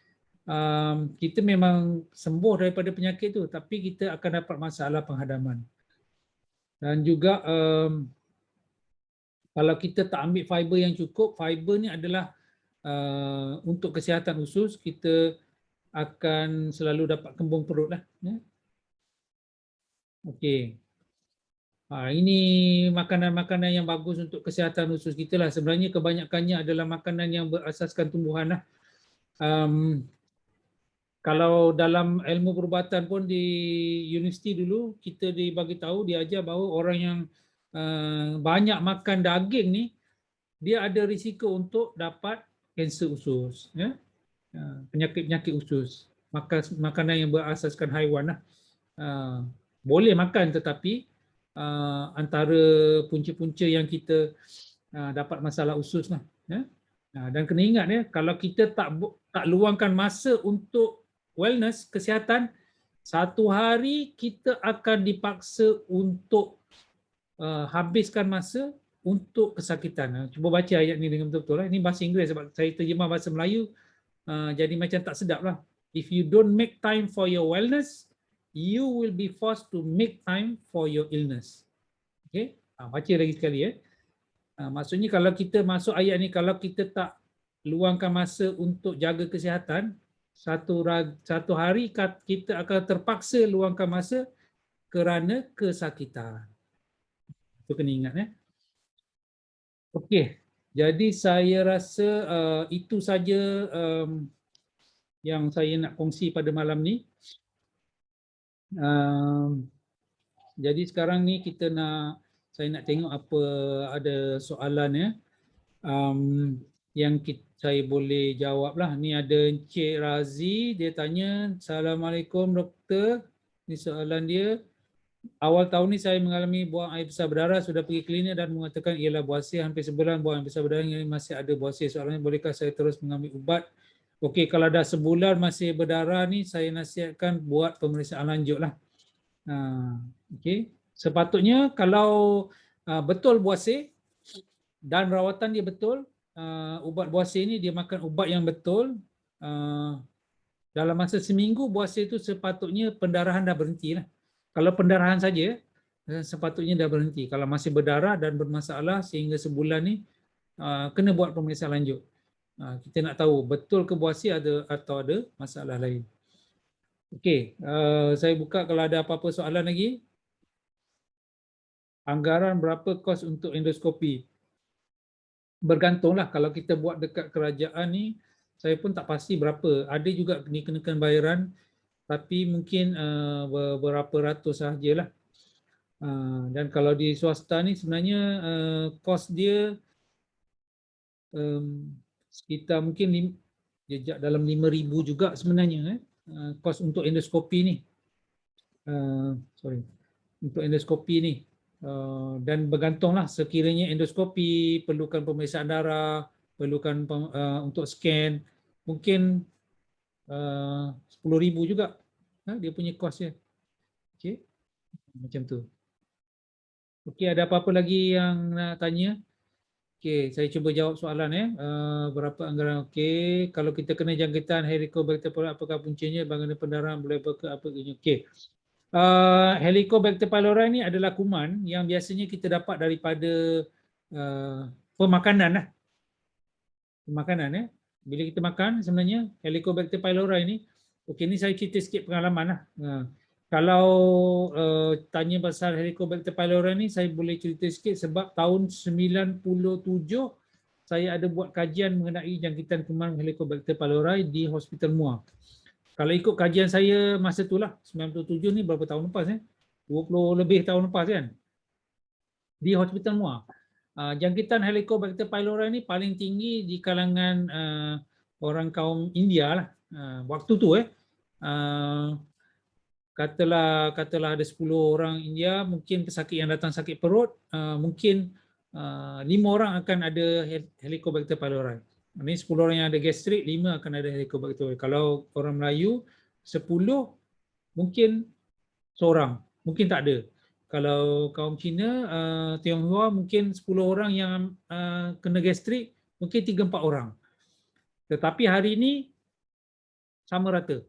kita memang sembuh daripada penyakit tu, tapi kita akan dapat masalah penghadaman. Dan juga kalau kita tak ambil fiber yang cukup, fiber ni adalah untuk kesihatan usus, kita akan selalu dapat kembung perut lah. Okey. Ini makanan-makanan yang bagus untuk kesihatan usus kita lah. Sebenarnya kebanyakannya adalah makanan yang berasaskan tumbuhan lah. Kalau dalam ilmu perubatan pun di universiti dulu, kita dibagi tahu, diajar bahawa orang yang banyak makan daging ni, dia ada risiko untuk dapat kanser usus, penyakit-penyakit usus. Makanan yang berasaskan haiwan lah. Boleh makan, tetapi antara punca-punca yang kita dapat masalah usus lah. Dan kena ingat kalau kita tak luangkan masa untuk wellness, kesihatan, satu hari kita akan dipaksa untuk habiskan masa untuk kesakitan. Cuba baca ayat ni dengan betul-betul. Ini bahasa Inggeris, sebab saya terjemah bahasa Melayu jadi macam tak sedap lah. If you don't make time for your wellness, you will be forced to make time for your illness. Okay? Baca lagi sekali. Maksudnya kalau kita masuk ayat ni, kalau kita tak luangkan masa untuk jaga kesihatan, satu hari kita akan terpaksa luangkan masa kerana kesakitan. Itu kena ingat. Okey, jadi saya rasa itu saja yang saya nak kongsi pada malam ni. Jadi sekarang ni saya nak tengok apa ada soalan yang saya boleh jawab lah. Ni ada Encik Razi, dia tanya, Assalamualaikum doktor. Ni soalan dia. Awal tahun ni saya mengalami buang air besar berdarah, sudah pergi klinik dan mengatakan ialah buasir, hampir sebulan buang air besar berdarah ini masih ada buasir. Soalannya, bolehkah saya terus mengambil ubat? Okey, kalau dah sebulan masih berdarah ni, saya nasihatkan buat pemeriksaan lanjut lah. Okey, sepatutnya kalau betul buasir dan rawatan dia betul, ubat buasir ni dia makan ubat yang betul, dalam masa seminggu buasir tu sepatutnya pendarahan dah berhenti lah. Kalau pendarahan saja, sepatutnya dah berhenti. Kalau masih berdarah dan bermasalah sehingga sebulan ni, kena buat pemeriksaan lanjut. Kita nak tahu betul ke buasir atau ada masalah lain. Okey, saya buka kalau ada apa-apa soalan lagi. Anggaran berapa kos untuk endoskopi? Bergantunglah. Kalau kita buat dekat kerajaan ni, saya pun tak pasti berapa. Ada juga dikenakan bayaran, tapi mungkin beberapa ratus sahajalah. Dan kalau di swasta ni sebenarnya kos dia sekitar mungkin jejak dalam 5,000 juga sebenarnya kos untuk endoskopi ni. Untuk endoskopi ni. Dan bergantunglah sekiranya endoskopi perlukan pemeriksaan darah, perlukan untuk scan, mungkin 10,000 juga dia punya kos dia. Okey. Macam tu. Okey, ada apa-apa lagi yang nak tanya? Okey, saya cuba jawab soalan berapa anggaran? Okey, kalau kita kena jangkitan Helicobacter pylori, apakah puncanya? Bagaimana pendarahan boleh apa gini? Okey. Helicobacter pylori ni adalah kuman yang biasanya kita dapat daripada pemakanan . Pemakanan . Bila kita makan sebenarnya Helicobacter pylori ni, okey ni saya cerita sikit pengalaman . Kalau tanya pasal Helicobacter pylori ni, saya boleh cerita sikit sebab tahun 97 saya ada buat kajian mengenai jangkitan kuman Helicobacter pylori di Hospital Muar. Kalau ikut kajian saya masa itulah 97 ni berapa tahun lepas 20 lebih tahun lepas kan, di Hospital Muar. Jangkitan Helicobacter pylori ni paling tinggi di kalangan orang kaum India lah. Waktu tu katalah ada 10 orang India, mungkin pesakit yang datang sakit perut, mungkin 5 orang akan ada Helicobacter pylori. Ini 10 orang yang ada gastrik, 5 akan ada Helicobacter pylori. Kalau orang Melayu 10, mungkin seorang, mungkin tak ada. Kalau kaum Cina, Tionghoa, mungkin 10 orang yang kena gastrik, mungkin 3-4 orang. Tetapi hari ini sama rata.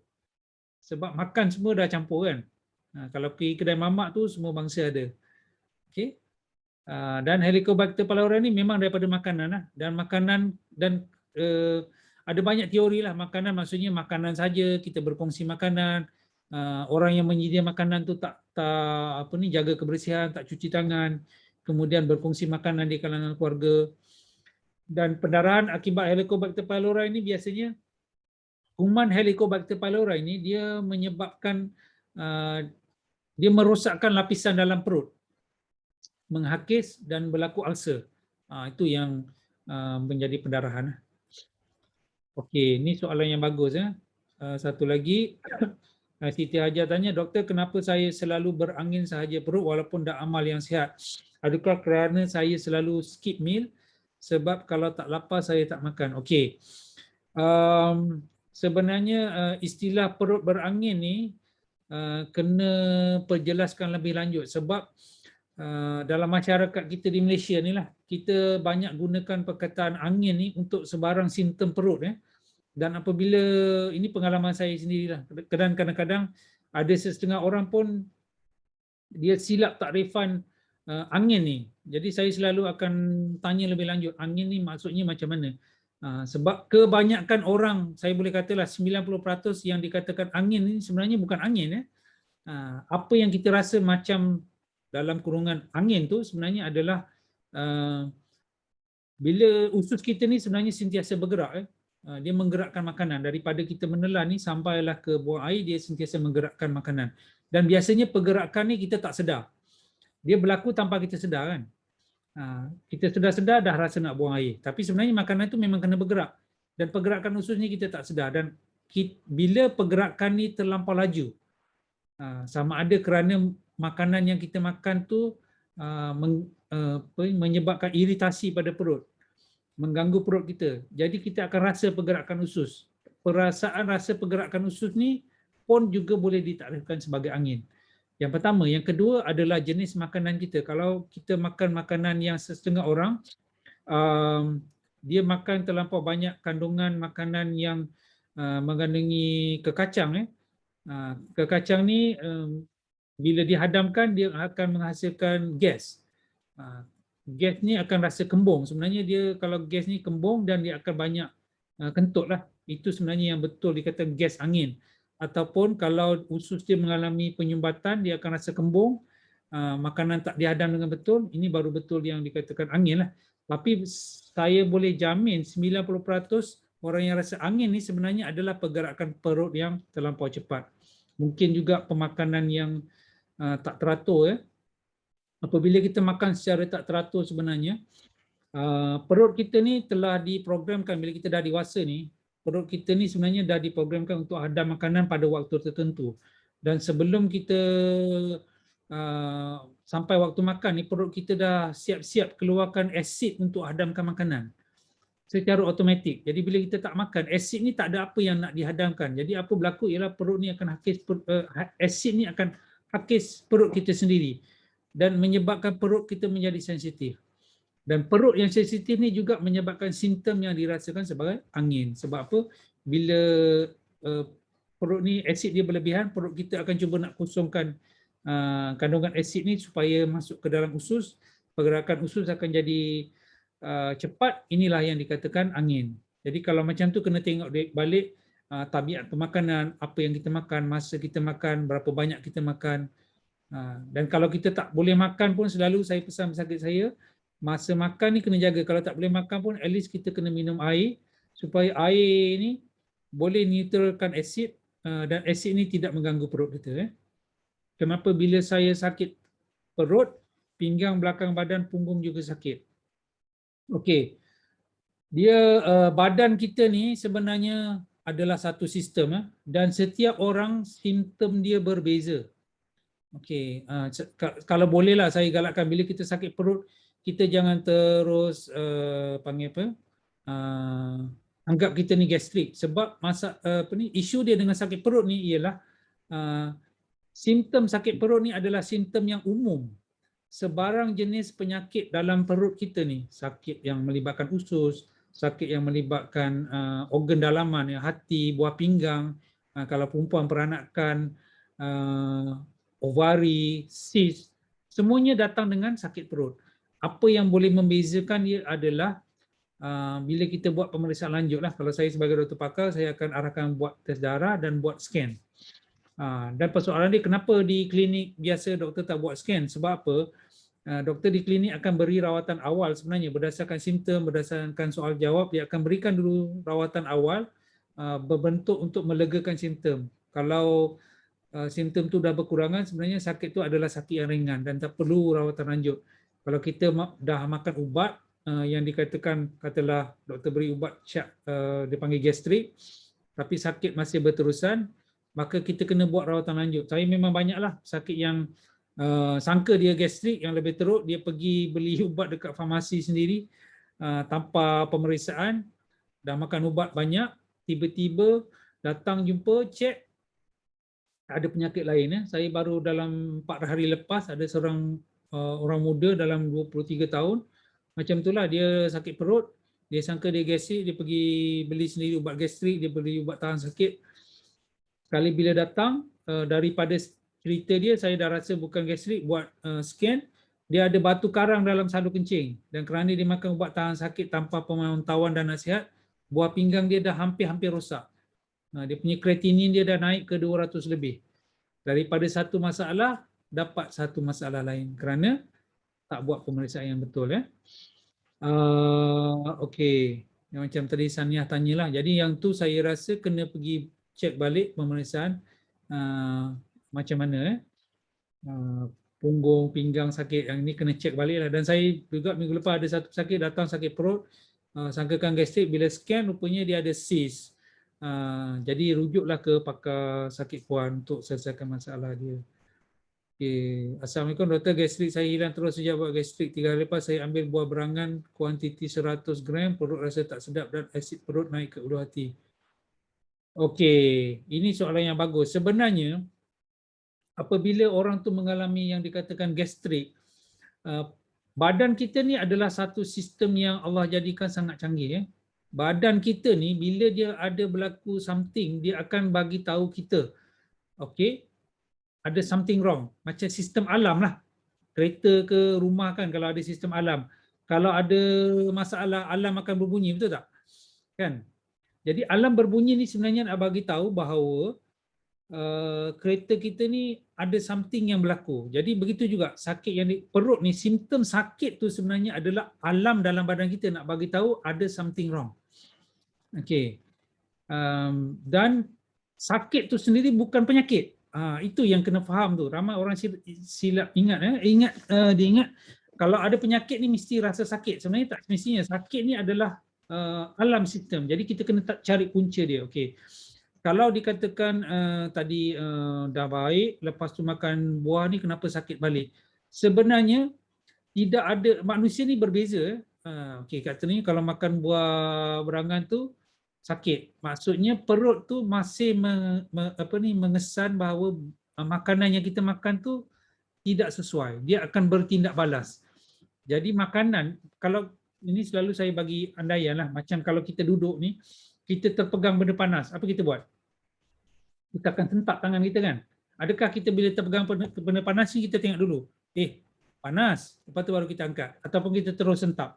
Sebab makan semua dah campur kan. Kalau pergi kedai mamak tu semua bangsa ada. Okey. Dan Helicobacter pylori ni memang daripada makanan lah. Dan makanan dan ada banyak teori lah. Makanan maksudnya makanan saja, kita berkongsi makanan. Orang yang menyedia makanan tu tak jaga kebersihan, tak cuci tangan, kemudian berkongsi makanan di kalangan keluarga. Dan pendarahan akibat Helicobacter pylori ini biasanya kuman Helicobacter pylori ini dia menyebabkan dia merosakkan lapisan dalam perut, menghakis dan berlaku ulcer. Itu yang menjadi pendarahan. Okey, ini soalan yang bagus . Satu lagi, Siti Hajar tanya, doktor kenapa saya selalu berangin sahaja perut walaupun dah amal yang sihat? Adakah kerana saya selalu skip meal? Sebab kalau tak lapar saya tak makan. Okey. Sebenarnya istilah perut berangin ni kena perjelaskan lebih lanjut sebab dalam masyarakat kita di Malaysia ni lah, kita banyak gunakan perkataan angin ni untuk sebarang simptom perut . Dan apabila, ini pengalaman saya sendirilah, kadang-kadang ada setengah orang pun dia silap takrifan angin ni. Jadi saya selalu akan tanya lebih lanjut, angin ni maksudnya macam mana? Sebab kebanyakan orang, saya boleh katalah 90% yang dikatakan angin ni sebenarnya bukan angin . Apa yang kita rasa macam dalam kurungan angin tu sebenarnya adalah bila usus kita ni sebenarnya sentiasa bergerak . Dia menggerakkan makanan. Daripada kita menelan ni sampailah ke buang air, dia sentiasa menggerakkan makanan. Dan biasanya pergerakan ni kita tak sedar. Dia berlaku tanpa kita sedar kan. Kita sedar-sedar dah rasa nak buang air. Tapi sebenarnya makanan itu memang kena bergerak. Dan pergerakan usus ni kita tak sedar. Dan bila pergerakan ni terlampau laju, sama ada kerana makanan yang kita makan tu menyebabkan iritasi pada perut, mengganggu perut kita. Jadi kita akan rasa pergerakan usus. Perasaan rasa pergerakan usus ni pun juga boleh ditakrifkan sebagai angin. Yang pertama. Yang kedua adalah jenis makanan kita. Kalau kita makan makanan yang setengah orang, dia makan terlampau banyak kandungan makanan yang mengandungi kekacang. Kekacang ni bila dihadamkan dia akan menghasilkan gas. Gas ni akan rasa kembung. Sebenarnya dia kalau gas ni kembung dan dia akan banyak kentut lah. Itu sebenarnya yang betul dikatakan gas angin. Ataupun kalau usus dia mengalami penyumbatan, dia akan rasa kembung, makanan tak dihadam dengan betul, ini baru betul yang dikatakan angin lah. Tapi saya boleh jamin 90% orang yang rasa angin ni sebenarnya adalah pergerakan perut yang terlampau cepat. Mungkin juga pemakanan yang tak teratur ya. Apabila kita makan secara tak teratur sebenarnya, perut kita ni telah diprogramkan bila kita dah dewasa ni, perut kita ni sebenarnya dah diprogramkan untuk hadam makanan pada waktu tertentu. Dan sebelum kita sampai waktu makan ni, perut kita dah siap-siap keluarkan asid untuk hadamkan makanan secara automatik. Jadi bila kita tak makan, asid ni tak ada apa yang nak dihadamkan. Jadi apa berlaku ialah perut ni akan hakis, asid ni akan hakis perut kita sendiri dan menyebabkan perut kita menjadi sensitif. Dan perut yang sensitif ni juga menyebabkan simptom yang dirasakan sebagai angin. Sebab apa? Bila perut ni asid dia berlebihan, perut kita akan cuba nak kosongkan kandungan asid ni supaya masuk ke dalam usus. Pergerakan usus akan jadi cepat. Inilah yang dikatakan angin. Jadi kalau macam tu kena tengok balik tabiat pemakanan, apa yang kita makan, masa kita makan, berapa banyak kita makan. Dan kalau kita tak boleh makan pun, selalu saya pesan pesakit saya, masa makan ni kena jaga. Kalau tak boleh makan pun, at least kita kena minum air supaya air ni boleh neutralkan asid dan asid ni tidak mengganggu perut kita. Kenapa bila saya sakit perut, pinggang belakang badan, punggung juga sakit. Okey. Dia badan kita ni sebenarnya adalah satu sistem dan setiap orang simptom dia berbeza. Okey, kalau bolehlah saya galakkan bila kita sakit perut, kita jangan terus panggil apa? Anggap kita ni gastrik, sebab isu dia dengan sakit perut ni ialah simptom sakit perut ni adalah simptom yang umum. Sebarang jenis penyakit dalam perut kita ni, sakit yang melibatkan usus, sakit yang melibatkan organ dalaman, hati, buah pinggang, kalau perempuan peranakan, ovari, sis, semuanya datang dengan sakit perut. Apa yang boleh membezakan dia adalah bila kita buat pemeriksaan lanjut lah. Kalau saya sebagai doktor pakar, saya akan arahkan buat tes darah dan buat scan. Dan persoalan dia, kenapa di klinik biasa doktor tak buat scan? Sebab apa? Doktor di klinik akan beri rawatan awal sebenarnya berdasarkan simptom, berdasarkan soal jawab, dia akan berikan dulu rawatan awal berbentuk untuk melegakan simptom. Kalau simptom tu dah berkurangan, sebenarnya sakit tu adalah sakit yang ringan dan tak perlu rawatan lanjut. Kalau kita dah makan ubat yang dikatakan, katalah doktor beri ubat dia panggil gastrik, tapi sakit masih berterusan, maka kita kena buat rawatan lanjut. Saya memang banyaklah sakit yang sangka dia gastrik, yang lebih teruk dia pergi beli ubat dekat farmasi sendiri tanpa pemeriksaan, dah makan ubat banyak, tiba-tiba datang jumpa cek ada penyakit lain. Saya baru dalam 4 hari lepas ada seorang orang muda dalam 23 tahun, macam itulah, dia sakit perut, dia sangka dia gastrik, dia pergi beli sendiri ubat gastrik, dia beli ubat tahan sakit. Sekali bila datang, daripada cerita dia, saya dah rasa bukan gastrik, buat scan, dia ada batu karang dalam salur kencing, dan kerana dia makan ubat tahan sakit tanpa pemantauan dan nasihat, buah pinggang dia dah hampir-hampir rosak. Dia punya kreatinin dia dah naik ke 200 lebih. Daripada satu masalah, dapat satu masalah lain kerana tak buat pemeriksaan yang betul. Okey, macam tadi Saniah tanyalah. Jadi yang tu saya rasa kena pergi cek balik pemeriksaan macam mana. Punggung, pinggang sakit, yang ini kena cek balik lah. Dan saya juga minggu lepas ada satu sakit datang, sakit perut, sangkakan gastrik, bila scan rupanya dia ada cyst. Jadi rujuklah ke pakar sakit puan untuk selesaikan masalah dia. Okay. Assalamualaikum doktor, gastrik saya hilang terus sejak buat gastrik. 3 hari lepas saya ambil buah berangan kuantiti 100 gram, perut rasa tak sedap dan asid perut naik ke ulu hati. Okey, ini soalan yang bagus. Sebenarnya apabila orang tu mengalami yang dikatakan gastrik, badan kita ni adalah satu sistem yang Allah jadikan sangat canggih. Badan kita ni bila dia ada berlaku something, dia akan bagi tahu kita, okey, ada something wrong. Macam sistem alam lah. Kereta ke rumah kan, kalau ada sistem alam, kalau ada masalah, alam akan berbunyi, betul tak? Kan? Jadi alam berbunyi ni sebenarnya nak bagi tahu bahawa kereta kita ni ada something yang berlaku. Jadi begitu juga sakit yang di perut ni, simptom sakit tu sebenarnya adalah alam dalam badan kita nak bagi tahu ada something wrong. Okey. Dan sakit tu sendiri bukan penyakit. Itu yang kena faham tu. Ramai orang silap ingat dia ingat kalau ada penyakit ni mesti rasa sakit. Sebenarnya tak semestinya. Sakit ni adalah alam sistem. Jadi kita kena cari punca dia. Okey. Kalau dikatakan tadi dah baik, lepas tu makan buah ni kenapa sakit balik? Sebenarnya tidak ada, manusia ni berbeza. Okey, katanya kalau makan buah berangan tu sakit. Maksudnya perut tu masih mengesan bahawa makanan yang kita makan tu tidak sesuai. Dia akan bertindak balas. Jadi makanan, kalau ini selalu saya bagi andaian lah, macam kalau kita duduk ni, kita terpegang benda panas, apa kita buat? Kita akan sentak tangan kita kan? Adakah kita bila terpegang benda panas ni kita tengok dulu, panas, lepas tu baru kita angkat, ataupun kita terus sentak?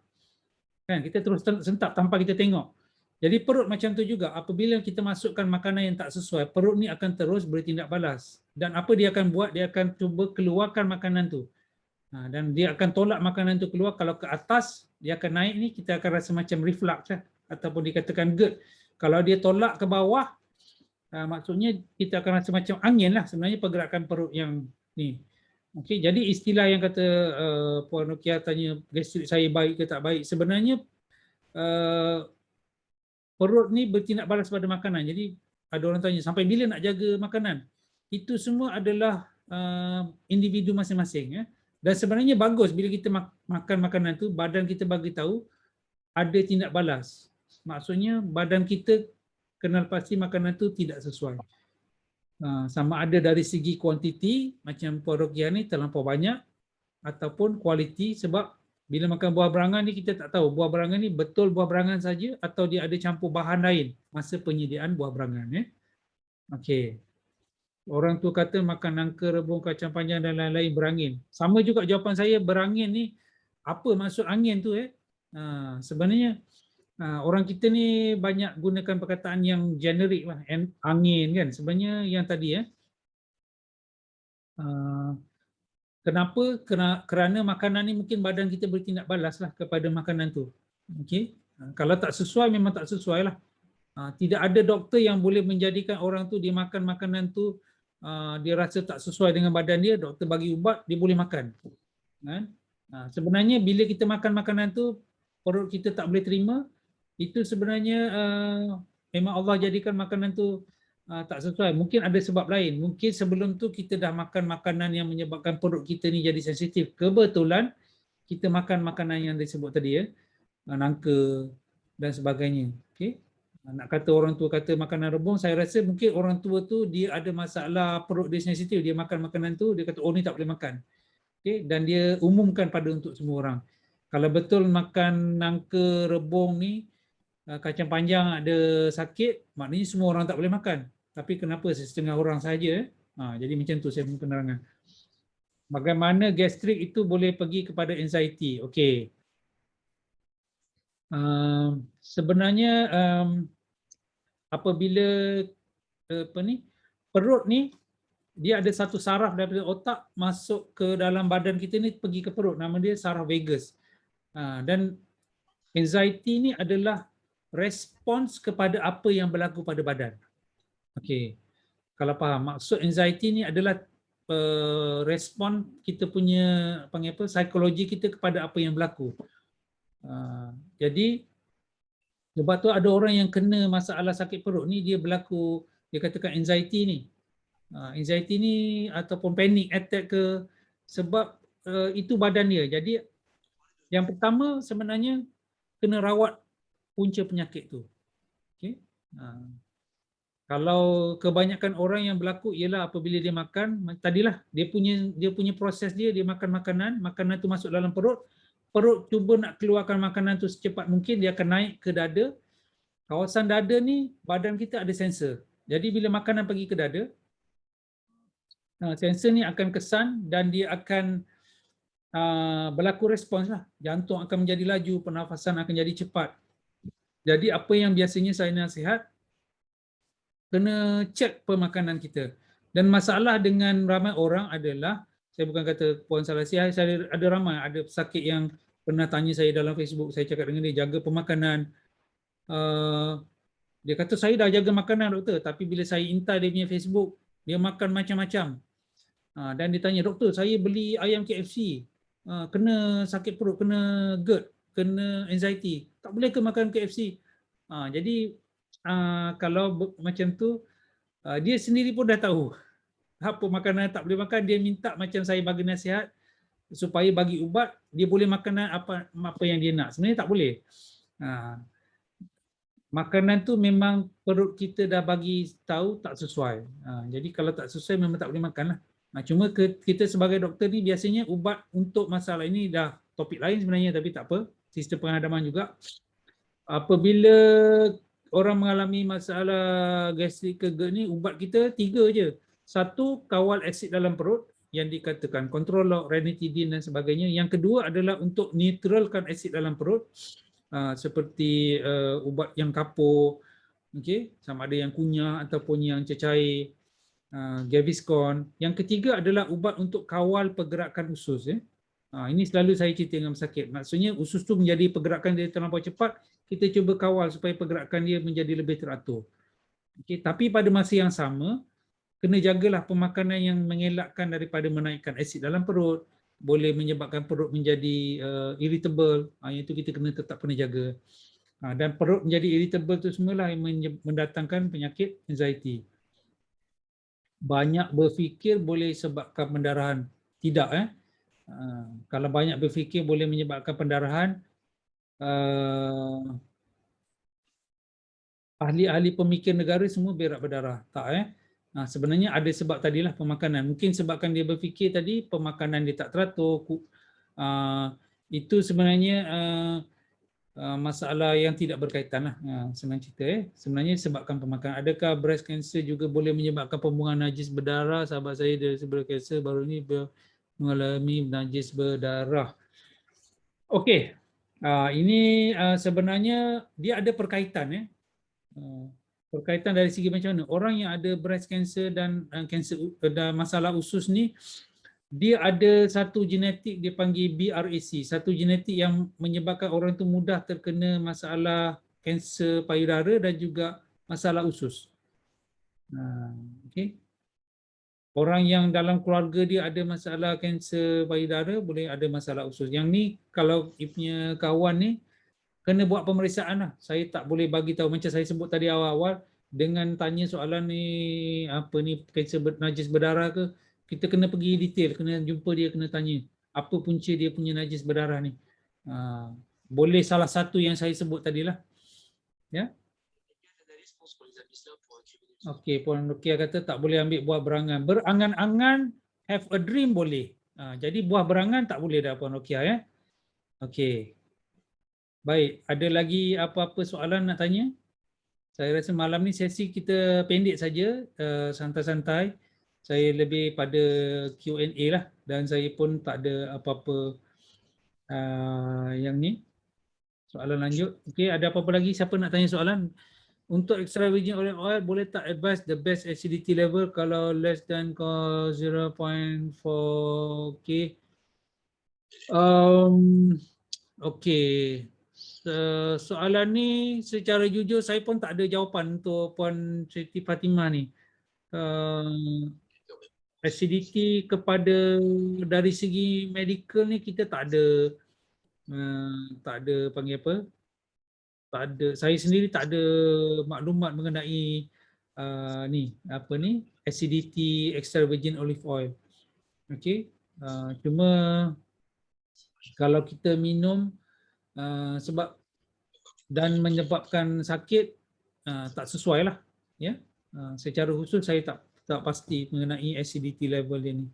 Kan, kita terus sentak tanpa kita tengok. Jadi perut macam tu juga, apabila kita masukkan makanan yang tak sesuai, perut ni akan terus bertindak balas. Dan apa dia akan buat? Dia akan cuba keluarkan makanan tu. Dan dia akan tolak makanan tu keluar. Kalau ke atas, dia akan naik ni, kita akan rasa macam reflux lah. Ataupun dikatakan GERD. Kalau dia tolak ke bawah, maksudnya kita akan rasa macam angin lah sebenarnya pergerakan perut yang ni. Okey, jadi istilah yang kata Puan Rukia tanya gastrik saya baik ke tak baik, sebenarnya perut ni bertindak balas pada makanan. Jadi ada orang tanya sampai bila nak jaga makanan? Itu semua adalah individu masing-masing. Dan sebenarnya bagus bila kita makan makanan tu, badan kita bagi tahu ada tindak balas. Maksudnya badan kita kenal pasti makanan tu tidak sesuai. Sama ada dari segi kuantiti, macam Puan Rukia ni terlampau banyak, ataupun kualiti, sebab bila makan buah berangan ni kita tak tahu buah berangan ni betul buah berangan saja atau dia ada campur bahan lain masa penyediaan buah berangan. Okey. Orang tu kata makan nangka, rebung, kacang panjang dan lain-lain berangin. Sama juga jawapan saya, berangin ni apa maksud angin tu? Sebenarnya orang kita ni banyak gunakan perkataan yang generik lah, angin kan. Sebenarnya yang tadi kenapa? Kerana makanan ni mungkin badan kita bertindak balas lah kepada makanan tu. Okey. Kalau tak sesuai memang tak sesuai lah. Tidak ada doktor yang boleh menjadikan orang tu dia makan makanan tu dia rasa tak sesuai dengan badan dia, doktor bagi ubat dia boleh makan. Kan? Sebenarnya bila kita makan makanan tu perut kita tak boleh terima, itu sebenarnya memang Allah jadikan makanan tu tak sesuai. Mungkin ada sebab lain. Mungkin sebelum tu kita dah makan makanan yang menyebabkan perut kita ni jadi sensitif. Kebetulan kita makan makanan yang disebut tadi nangka dan sebagainya. Okey. Nak kata orang tua kata makanan rebung, saya rasa mungkin orang tua tu dia ada masalah perut dia sensitif. Dia makan makanan tu, dia kata oh ni tak boleh makan. Okey, dan dia umumkan pada untuk semua orang. Kalau betul makan nangka, rebung ni, kacang panjang ada sakit, maknanya semua orang tak boleh makan. Tapi kenapa setengah orang saja? Jadi macam tu saya punya penerangan. Bagaimana gastrik itu boleh pergi kepada anxiety? Okey. Sebenarnya apabila perut ni dia ada satu saraf daripada otak masuk ke dalam badan kita ni pergi ke perut, nama dia saraf vagus. Dan anxiety ni adalah respons kepada apa yang berlaku pada badan. Okey. Kalau faham, maksud anxiety ni adalah respon kita punya psikologi kita kepada apa yang berlaku. Jadi sebab tu ada orang yang kena masalah sakit perut ni dia berlaku, dia katakan anxiety ni. Anxiety ni ataupun panic attack ke, sebab itu badan dia. Jadi yang pertama sebenarnya kena rawat punca penyakit tu. Okey. Kalau kebanyakan orang yang berlaku ialah apabila dia makan, tadilah dia punya proses dia makan makanan tu masuk dalam perut cuba nak keluarkan makanan tu secepat mungkin, dia akan naik ke dada. Kawasan dada ni badan kita ada sensor. Jadi bila makanan pergi ke dada, sensor ni akan kesan dan dia akan berlaku respons lah. Jantung akan menjadi laju, pernafasan akan jadi cepat. Jadi apa yang biasanya saya nasihat, kena cek pemakanan kita. Dan masalah dengan ramai orang adalah, saya bukan kata Puan Salasi, saya ada ramai, ada pesakit yang pernah tanya saya dalam Facebook, saya cakap dengan dia, jaga pemakanan. Dia kata, saya dah jaga makanan doktor, tapi bila saya intai dia punya Facebook, dia makan macam-macam. Dan dia tanya, doktor saya beli ayam KFC, kena sakit perut, kena GERD, kena anxiety, tak boleh ke makan KFC? Jadi kalau macam tu, dia sendiri pun dah tahu apa makanan tak boleh makan. Dia minta macam saya bagi nasihat supaya bagi ubat, dia boleh makan apa yang dia nak. Sebenarnya tak boleh. Makanan tu memang perut kita dah bagi tahu tak sesuai. Jadi kalau tak sesuai memang tak boleh makan lah. Cuma kita sebagai doktor ni biasanya ubat untuk masalah ini dah topik lain sebenarnya, tapi tak apa. Sistem penghadaman juga. Apabila orang mengalami masalah gastrik ke GERD ni, ubat kita 3 je. 1, kawal asid dalam perut yang dikatakan kontrol ranitidine dan sebagainya. Yang kedua adalah untuk neutralkan asid dalam perut. Seperti ubat yang kapur, okay, sama ada yang kunyah ataupun yang cecair, Gaviscon. Yang ketiga adalah ubat untuk kawal pergerakan usus. Ini selalu saya cerita dengan pesakit. Maksudnya usus tu menjadi pergerakan dia terlampau cepat, kita cuba kawal supaya pergerakan dia menjadi lebih teratur. Okay, tapi pada masa yang sama, kena jagalah pemakanan yang mengelakkan daripada menaikkan asid dalam perut, boleh menyebabkan perut menjadi irritable. Yang itu kita tetap kena jaga. Dan perut menjadi irritable itu semualah yang mendatangkan penyakit anxiety. Banyak berfikir boleh sebabkan pendarahan. Tidak. Kalau banyak berfikir boleh menyebabkan pendarahan. Ahli-ahli pemikir negara semua berak berdarah. Tak. Sebenarnya ada sebab tadilah pemakanan. Mungkin sebabkan dia berfikir tadi pemakanan dia tak teratur. Itu sebenarnya masalah yang tidak berkaitan lah. Senang cerita. Sebenarnya sebabkan pemakanan. Adakah breast cancer juga boleh menyebabkan pembuangan najis berdarah? Sahabat saya dari breast cancer baru ni mengalami najis berdarah. Okey. Ini sebenarnya dia ada perkaitan. Berkaitan dari segi macam mana orang yang ada breast cancer dan masalah usus ni, dia ada satu genetik dia panggil BRAC, satu genetik yang menyebabkan orang tu mudah terkena masalah kanser payudara dan juga masalah usus. Okay. Orang yang dalam keluarga dia ada masalah kanser payudara boleh ada masalah usus. Yang ni kalau punya kawan ni kena buat pemeriksaan lah. Saya tak boleh bagi tahu macam saya sebut tadi awal-awal dengan tanya soalan ni apa ni kanser najis berdarah ke, kita kena pergi detail, kena jumpa dia, kena tanya apa punca dia punya najis berdarah ni. Boleh salah satu yang saya sebut tadilah. Ya. Okey, Puan Rukia kata tak boleh ambil buah berangan. Berangan-angan have a dream boleh. Jadi buah berangan tak boleh dah Puan Rukia ya. Okey. Baik, ada lagi apa-apa soalan nak tanya? Saya rasa malam ni sesi kita pendek saja, santai-santai. Saya lebih pada Q&A lah dan saya pun tak ada apa-apa yang ni. Soalan lanjut. Okey, ada apa-apa lagi? Siapa nak tanya soalan? Untuk extra virgin olive oil, boleh tak advise the best acidity level kalau less than 0.4? Okey. Okey. Soalan ni secara jujur saya pun tak ada jawapan untuk Puan Siti Fatimah ni. Acidity kepada dari segi medical ni kita tak ada panggil apa? Tak ada, saya sendiri tak ada maklumat mengenai acidity extra virgin olive oil. Okey. Cuma kalau kita minum sebab dan menyebabkan sakit tak sesuai lah ya. Secara khusus saya tak pasti mengenai acidity level dia ni.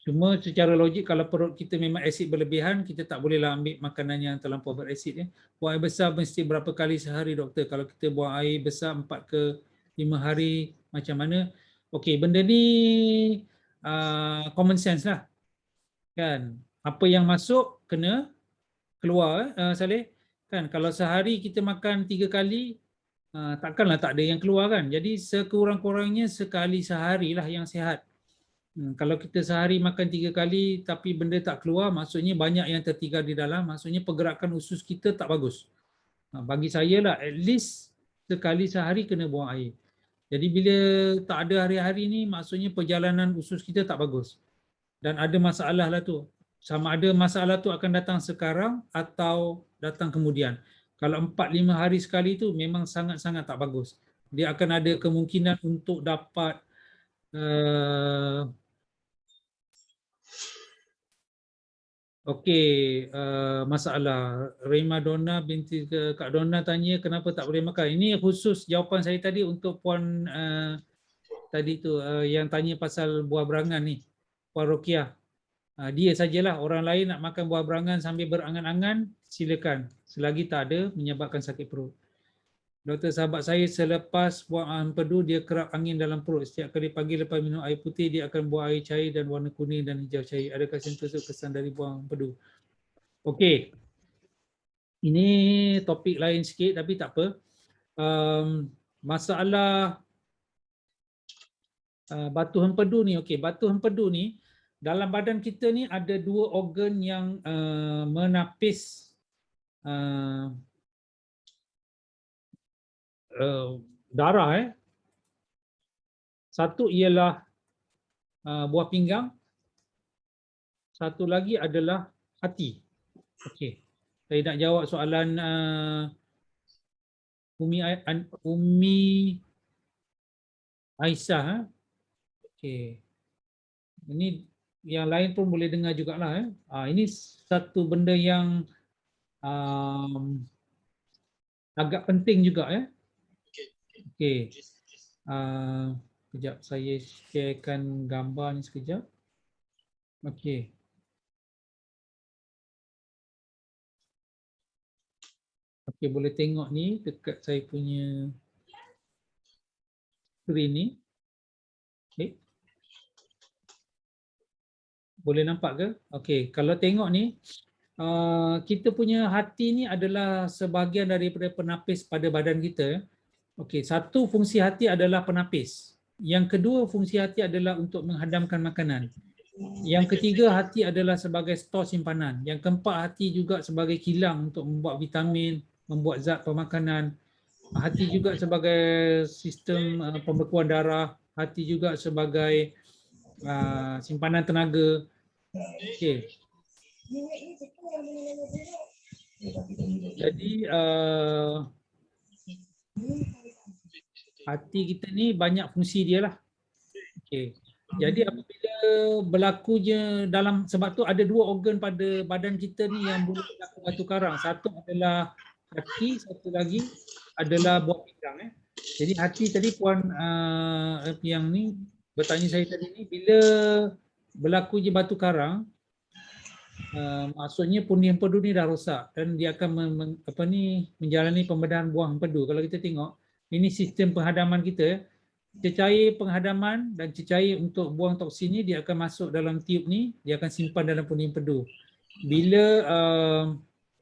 Cuma secara logik kalau perut kita memang asid berlebihan, kita tak bolehlah ambil makanan yang terlampau berasid ya. Buang air besar mesti berapa kali sehari doktor? Kalau kita buang air besar 4 ke 5 hari macam mana? Okey, benda ni common sense lah. Kan? Apa yang masuk kena keluar Saleh. Kan kalau sehari kita makan 3 kali takkanlah tak ada yang keluar kan. Jadi sekurang-kurangnya sekali sehari lah yang sihat. Kalau kita sehari makan 3 kali tapi benda tak keluar, maksudnya banyak yang tertinggal di dalam, maksudnya pergerakan usus kita tak bagus. Bagi saya lah at least sekali sehari kena buang air. Jadi bila tak ada hari-hari ni, maksudnya perjalanan usus kita tak bagus. Dan ada masalah lah tu. Sama ada masalah tu akan datang sekarang atau datang kemudian. Kalau 4-5 hari sekali tu memang sangat-sangat tak bagus. Dia akan ada kemungkinan untuk dapat masalah. Rema Donna binti Kak Donna tanya kenapa tak boleh makan. Ini khusus jawapan saya tadi untuk puan tadi tu yang tanya pasal buah berangan ni. Puan Rokiah. Dia sajalah, orang lain nak makan buah berangan sambil berangan-angan, silakan. Selagi tak ada menyebabkan sakit perut. Doktor, sahabat saya selepas buang empedu dia kerap angin dalam perut. Setiap kali pagi lepas minum air putih dia akan buang air cair dan warna kuning dan hijau cair. Adakah simptom kesan dari buang empedu? Okey. Ini topik lain sikit tapi tak apa. Masalah batu empedu ni, okey, batu empedu ni dalam badan kita ni ada dua organ yang menapis darah. Satu ialah buah pinggang, satu lagi adalah hati. Okey, saya nak jawab soalan Umi Aisyah. Okey, ini yang lain pun boleh dengar jugalah. Ini satu benda yang agak penting juga. Okey. Kejap saya sharekan gambar ni sekejap. Okey. Okey, boleh tengok ni dekat saya punya screen ni. Okey. Boleh nampak ke? Okey, kalau tengok ni kita punya hati ni adalah sebahagian daripada penapis pada badan kita. Okey, satu fungsi hati adalah penapis. Yang kedua fungsi hati adalah untuk menghadamkan makanan. Yang ketiga, hati adalah sebagai stor simpanan. Yang keempat, hati juga sebagai kilang untuk membuat vitamin, membuat zat pemakanan. Hati juga sebagai sistem pembekuan darah. Hati juga sebagai simpanan tenaga. Okey. Jadi hati kita ni banyak fungsi dia lah. Okey. Jadi apabila berlakunya dalam, sebab tu ada dua organ pada badan kita ni yang boleh berlaku batu karang. Satu adalah hati, satu lagi adalah buah pinggang. Jadi hati tadi puan yang ni bertanya saya tadi ni, bila berlaku je batu karang, maksudnya pundi empedu ni dah rosak dan dia akan menjalani pembedahan buah empedu. Kalau kita tengok, ini sistem penghadaman kita. Cecair penghadaman dan cecair untuk buang toksin ni dia akan masuk dalam tiub ni, dia akan simpan dalam pundi empedu. Bila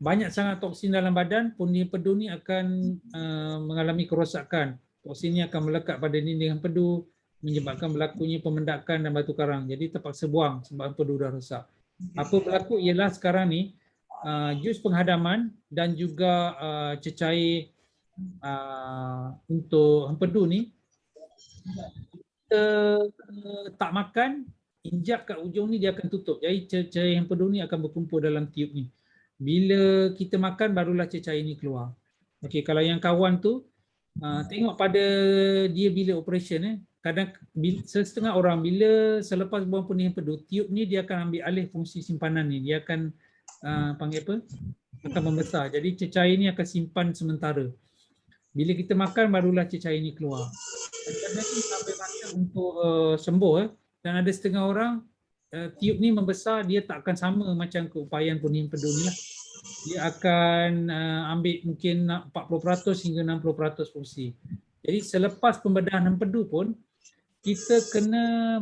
banyak sangat toksin dalam badan, pundi empedu ni akan mengalami kerosakan. Toksin ni akan melekat pada dinding empedu, menyebabkan berlakunya pemendakan dan batu karang. Jadi terpaksa buang sebab empedu dah rosak. Apa berlaku ialah sekarang ni jus penghadaman dan juga cecair untuk empedu ni kita tak makan, injak kat ujung ni dia akan tutup. Jadi cecair empedu ni akan berkumpul dalam tiub ni. Bila kita makan barulah cecair ni keluar. Okey, kalau yang kawan tu tengok pada dia bila operation kadang setengah orang bila selepas buang pundi empedu, tiub ni dia akan ambil alih fungsi simpanan ni. Dia akan panggil apa? Akan membesar. Jadi cecair ni akan simpan sementara. Bila kita makan barulah cecair ni keluar. Kadang-kadang ni sampai masa untuk sembuh dan ada setengah orang tiub ni membesar, dia tak akan sama macam keupayaan pundi empedu ni lah. Dia akan ambil mungkin 40% hingga 60% fungsi. Jadi selepas pembedahan empedu pun kita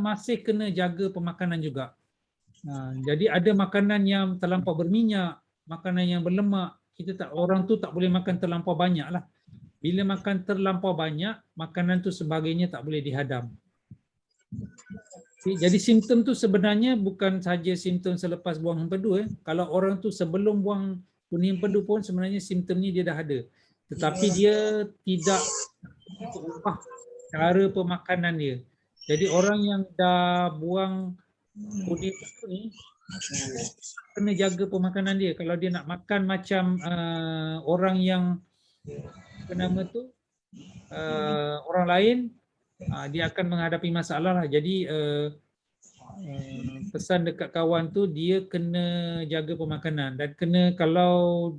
masih kena jaga pemakanan juga. Jadi ada makanan yang terlampau berminyak, makanan yang berlemak, orang tu tak boleh makan terlampau banyak lah. Bila makan terlampau banyak, makanan tu sebagainya tak boleh dihadam. Jadi simptom tu sebenarnya bukan saja simptom selepas buang empedu. Kalau orang tu sebelum buang pundi empedu pun sebenarnya simptom ni dia dah ada. Tetapi dia tidak ubah cara pemakanan dia. Jadi orang yang dah buang kodek tu ni kena jaga pemakanan dia. Kalau dia nak makan macam orang yang apa nama tu orang lain, dia akan menghadapi masalah lah. Jadi pesan dekat kawan tu dia kena jaga pemakanan dan kena kalau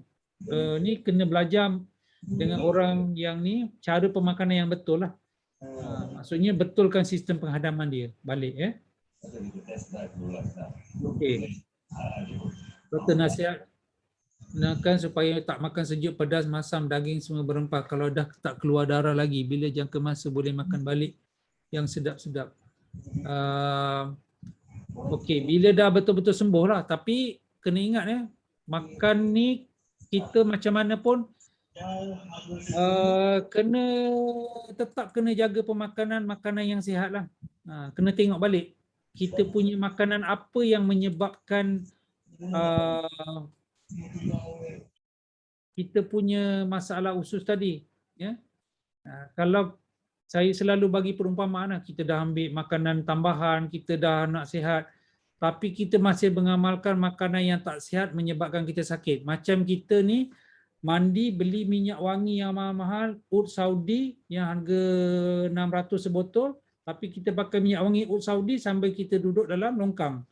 ni kena belajar dengan orang yang ni cara pemakanan yang betul lah. Maksudnya betulkan sistem penghadaman dia balik ya. Okey. Doktor nasihat gunakan supaya tak makan sejuk, pedas, masam, daging semua berempah. Kalau dah tak keluar darah lagi, bila jangka masa boleh makan balik yang sedap-sedap. Okey, bila dah betul-betul sembuh lah. Tapi kena ingat ya, makan ni kita macam mana pun kena tetap kena jaga pemakanan, makanan yang sihat lah. Kena tengok balik kita punya makanan apa yang menyebabkan kita punya masalah usus tadi ya. Kalau saya selalu bagi perumpamaan lah, kita dah ambil makanan tambahan, kita dah nak sihat, tapi kita masih mengamalkan makanan yang tak sihat menyebabkan kita sakit. Macam kita ni mandi beli minyak wangi yang mahal-mahal, Oud Saudi yang harga 600 sebotol, tapi kita pakai minyak wangi Oud Saudi sambil kita duduk dalam longkang.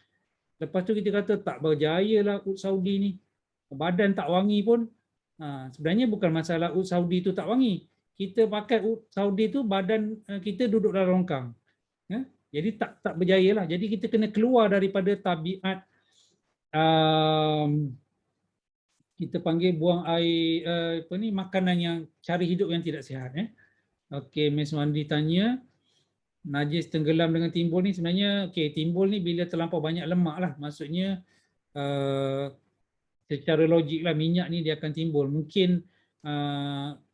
Lepas tu kita kata tak berjaya lah Oud Saudi ni. Badan tak wangi pun. Sebenarnya bukan masalah Oud Saudi tu tak wangi. Kita pakai Oud Saudi tu badan kita duduk dalam longkang. Jadi tak berjaya lah. Jadi kita kena keluar daripada tabiat kita panggil buang air makanan yang cara hidup yang tidak sihat. Okey, Miss Wandi tanya najis tenggelam dengan timbul ni sebenarnya timbul ni bila terlampau banyak lemak lah, maksudnya secara logik lah minyak ni dia akan timbul. Mungkin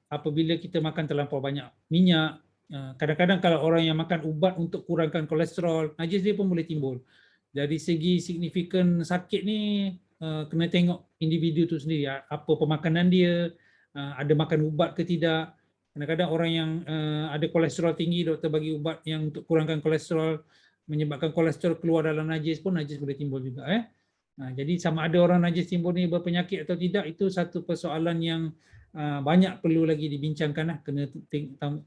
apabila kita makan terlampau banyak minyak, kadang-kadang kalau orang yang makan ubat untuk kurangkan kolesterol, najis dia pun boleh timbul. Dari segi signifikan sakit ni kena tengok individu tu sendiri, apa pemakanan dia, ada makan ubat ke tidak. Kadang-kadang orang yang ada kolesterol tinggi, doktor bagi ubat yang untuk kurangkan kolesterol, menyebabkan kolesterol keluar dalam najis pun najis boleh timbul juga. Jadi sama ada orang najis timbul ni berpenyakit atau tidak, itu satu persoalan yang banyak perlu lagi dibincangkan lah, kena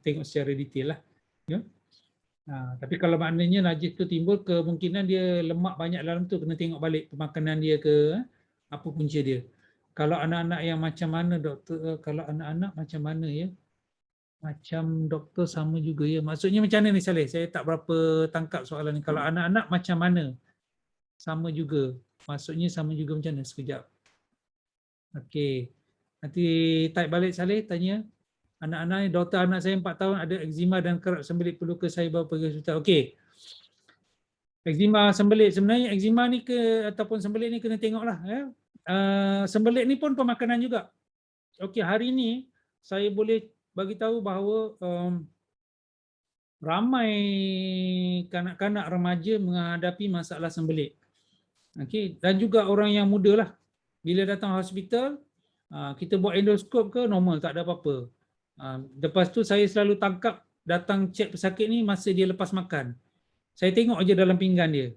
tengok secara detail lah. Tapi kalau maknanya najis tu timbul, kemungkinan dia lemak banyak dalam tu, kena tengok balik pemakanan dia ke apa punca dia. Kalau anak-anak yang macam mana doktor, kalau anak-anak macam mana ya? Macam doktor sama juga ya. Maksudnya macam mana ni Saleh? Saya tak berapa tangkap soalan ni. Kalau anak-anak macam mana? Sama juga. Maksudnya sama juga macam mana? Sekejap. Okey. Nanti type balik Saleh tanya. Anak-anak ni, doktor anak saya 4 tahun ada eczema dan kerap sembelit, perlu ke saya bawa pergi hospital? Okey. Eczema sembelit, sebenarnya eczema ni ataupun sembelit ni kena tengoklah ya. Sembelit ni pun pemakanan juga. Okey, hari ni saya boleh bagi tahu bahawa ramai kanak-kanak remaja menghadapi masalah sembelit. Okey, dan juga orang yang muda lah. Bila datang hospital, kita buat endoskop ke normal, tak ada apa-apa. Lepas tu saya selalu tangkap datang cek pesakit ni masa dia lepas makan. Saya tengok aja dalam pinggan dia.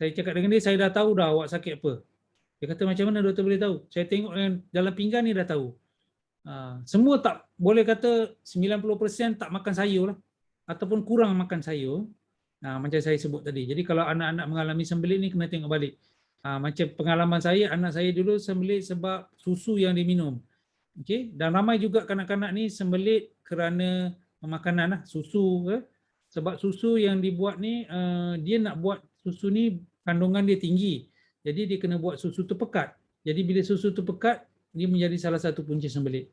Saya cakap dengan dia, saya dah tahu dah awak sakit apa. Dia kata macam mana doktor boleh tahu? Saya tengok dalam pinggan ni dah tahu. Semua tak boleh kata 90% tak makan sayur lah, ataupun kurang makan sayur. Macam saya sebut tadi. Jadi kalau anak-anak mengalami sembelit ni kena tengok balik. Macam pengalaman saya, anak saya dulu sembelit sebab susu yang diminum. Okey, dan ramai juga kanak-kanak ni sembelit kerana makanan lah, susu sebab susu yang dibuat ni dia nak buat susu ni kandungan dia tinggi. Jadi dia kena buat susu tu pekat. Jadi bila susu tu pekat, dia menjadi salah satu punca sembelit.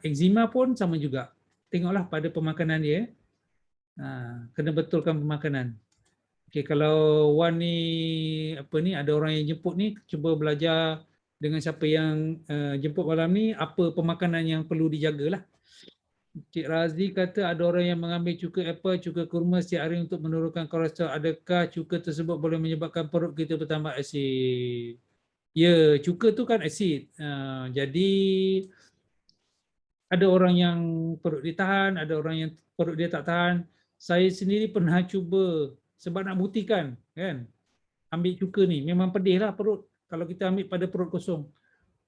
Eczema pun sama juga. Tengoklah pada pemakanan dia. Kena betulkan pemakanan. Okey, kalau Wan ni ada orang yang jemput ni, cuba belajar dengan siapa yang jemput malam ni, apa pemakanan yang perlu dijagalah. Cik Razi kata ada orang yang mengambil cuka apple, cuka kurma setiap hari untuk menurunkan kolesterol. Adakah cuka tersebut boleh menyebabkan perut kita bertambah asid? Ya, cuka tu kan asid. Jadi Ada orang yang perut dia tahan, ada orang yang perut dia tak tahan. Saya sendiri pernah cuba sebab nak buktikan kan. Ambil cuka ni memang pedih lah perut kalau kita ambil pada perut kosong.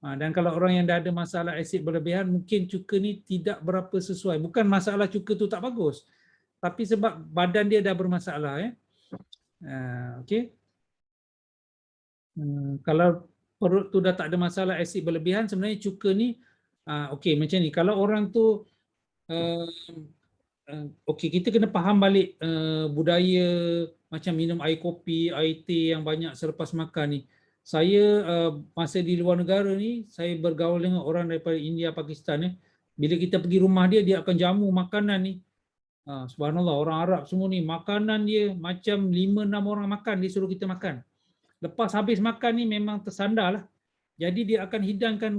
Dan kalau orang yang dah ada masalah asid berlebihan, mungkin cuka ni tidak berapa sesuai. Bukan masalah cuka tu tak bagus, tapi sebab badan dia dah bermasalah. Okey. Kalau perut tu dah tak ada masalah asid berlebihan, sebenarnya cuka ni okey macam ni. Kalau orang tu okey, kita kena faham balik budaya macam minum air kopi, air teh yang banyak selepas makan ni. Saya masa di luar negara ni, saya bergaul dengan orang daripada India, Pakistan. Bila kita pergi rumah dia, dia akan jamu makanan ni. Subhanallah, orang Arab semua ni, makanan dia macam 5-6 orang makan, dia suruh kita makan. Lepas habis makan ni memang tersandar lah. Jadi dia akan hidangkan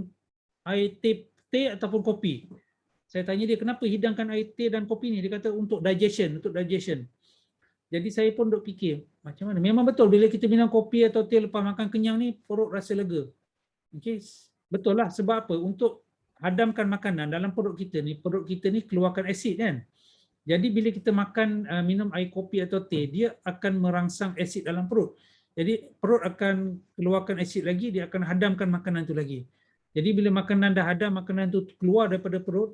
air teh ataupun kopi. Saya tanya dia, kenapa hidangkan air teh dan kopi ni? Dia kata untuk digestion, Jadi saya pun duk fikir, macam mana? Memang betul bila kita minum kopi atau teh lepas makan kenyang ni, perut rasa lega. Okay. Betul lah, sebab apa? Untuk hadamkan makanan dalam perut kita ni keluarkan asid kan. Jadi bila kita makan, minum air kopi atau teh, dia akan merangsang asid dalam perut. Jadi perut akan keluarkan asid lagi, dia akan hadamkan makanan tu lagi. Jadi bila makanan dah hadam, makanan tu keluar daripada perut,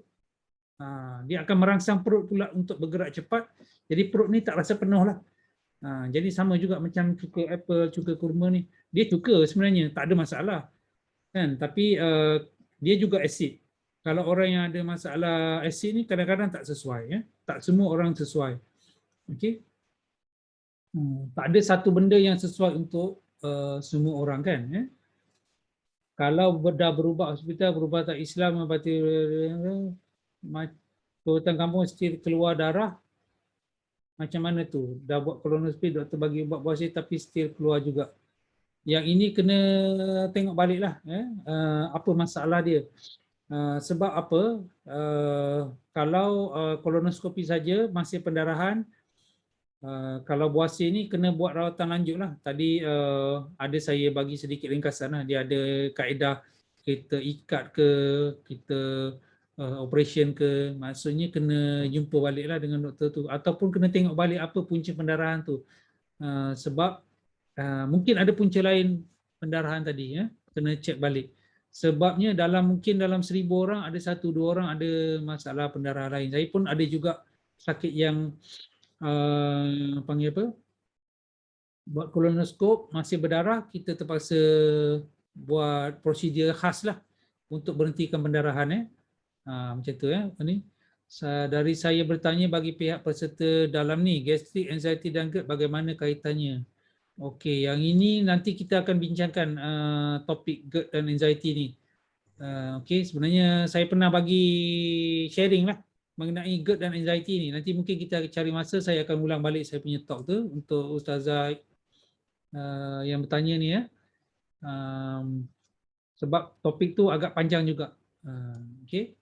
dia akan merangsang perut pula untuk bergerak cepat. Jadi perut ni tak rasa penuh lah. Jadi sama juga macam cuka apple, cuka kurma ni. Dia cuka sebenarnya, tak ada masalah. Kan? Tapi dia juga asid. Kalau orang yang ada masalah asid ni kadang-kadang tak sesuai. Tak semua orang sesuai. Okay? Tak ada satu benda yang sesuai untuk semua orang kan. Kalau dah berubah hospital, berubah tak Islam, Perubatan kampung still keluar darah, macam mana tu? Dah buat colonoscopy, doktor bagi ubat buasi tapi still keluar juga. Yang ini kena tengok balik lah, apa masalah dia. Sebab apa? Kalau colonoscopy saja masih pendarahan, kalau buasi ni kena buat rawatan lanjut lah. Tadi ada saya bagi sedikit ringkasan lah. Dia ada kaedah kita ikat ke, kita operation ke, maksudnya kena jumpa balik lah dengan doktor tu, ataupun kena tengok balik apa punca pendarahan tu. Sebab mungkin ada punca lain pendarahan tadi, kena cek balik. Sebabnya mungkin dalam 1000 orang ada 1-2 orang ada masalah pendarahan lain. Saya pun ada juga sakit yang panggil apa? Buat kolonoskop masih berdarah, kita terpaksa buat prosedur khas lah untuk berhentikan pendarahan. Macam tu ni. Dari saya bertanya bagi pihak peserta dalam ni, gastrik, anxiety dan GERD bagaimana kaitannya? Okey, yang ini nanti kita akan bincangkan topik GERD dan anxiety ni. Okey, sebenarnya saya pernah bagi sharing lah mengenai GERD dan anxiety ni. Nanti mungkin kita cari masa, saya akan ulang balik saya punya talk tu untuk Ustazah yang bertanya ni sebab topik tu agak panjang juga. Okey.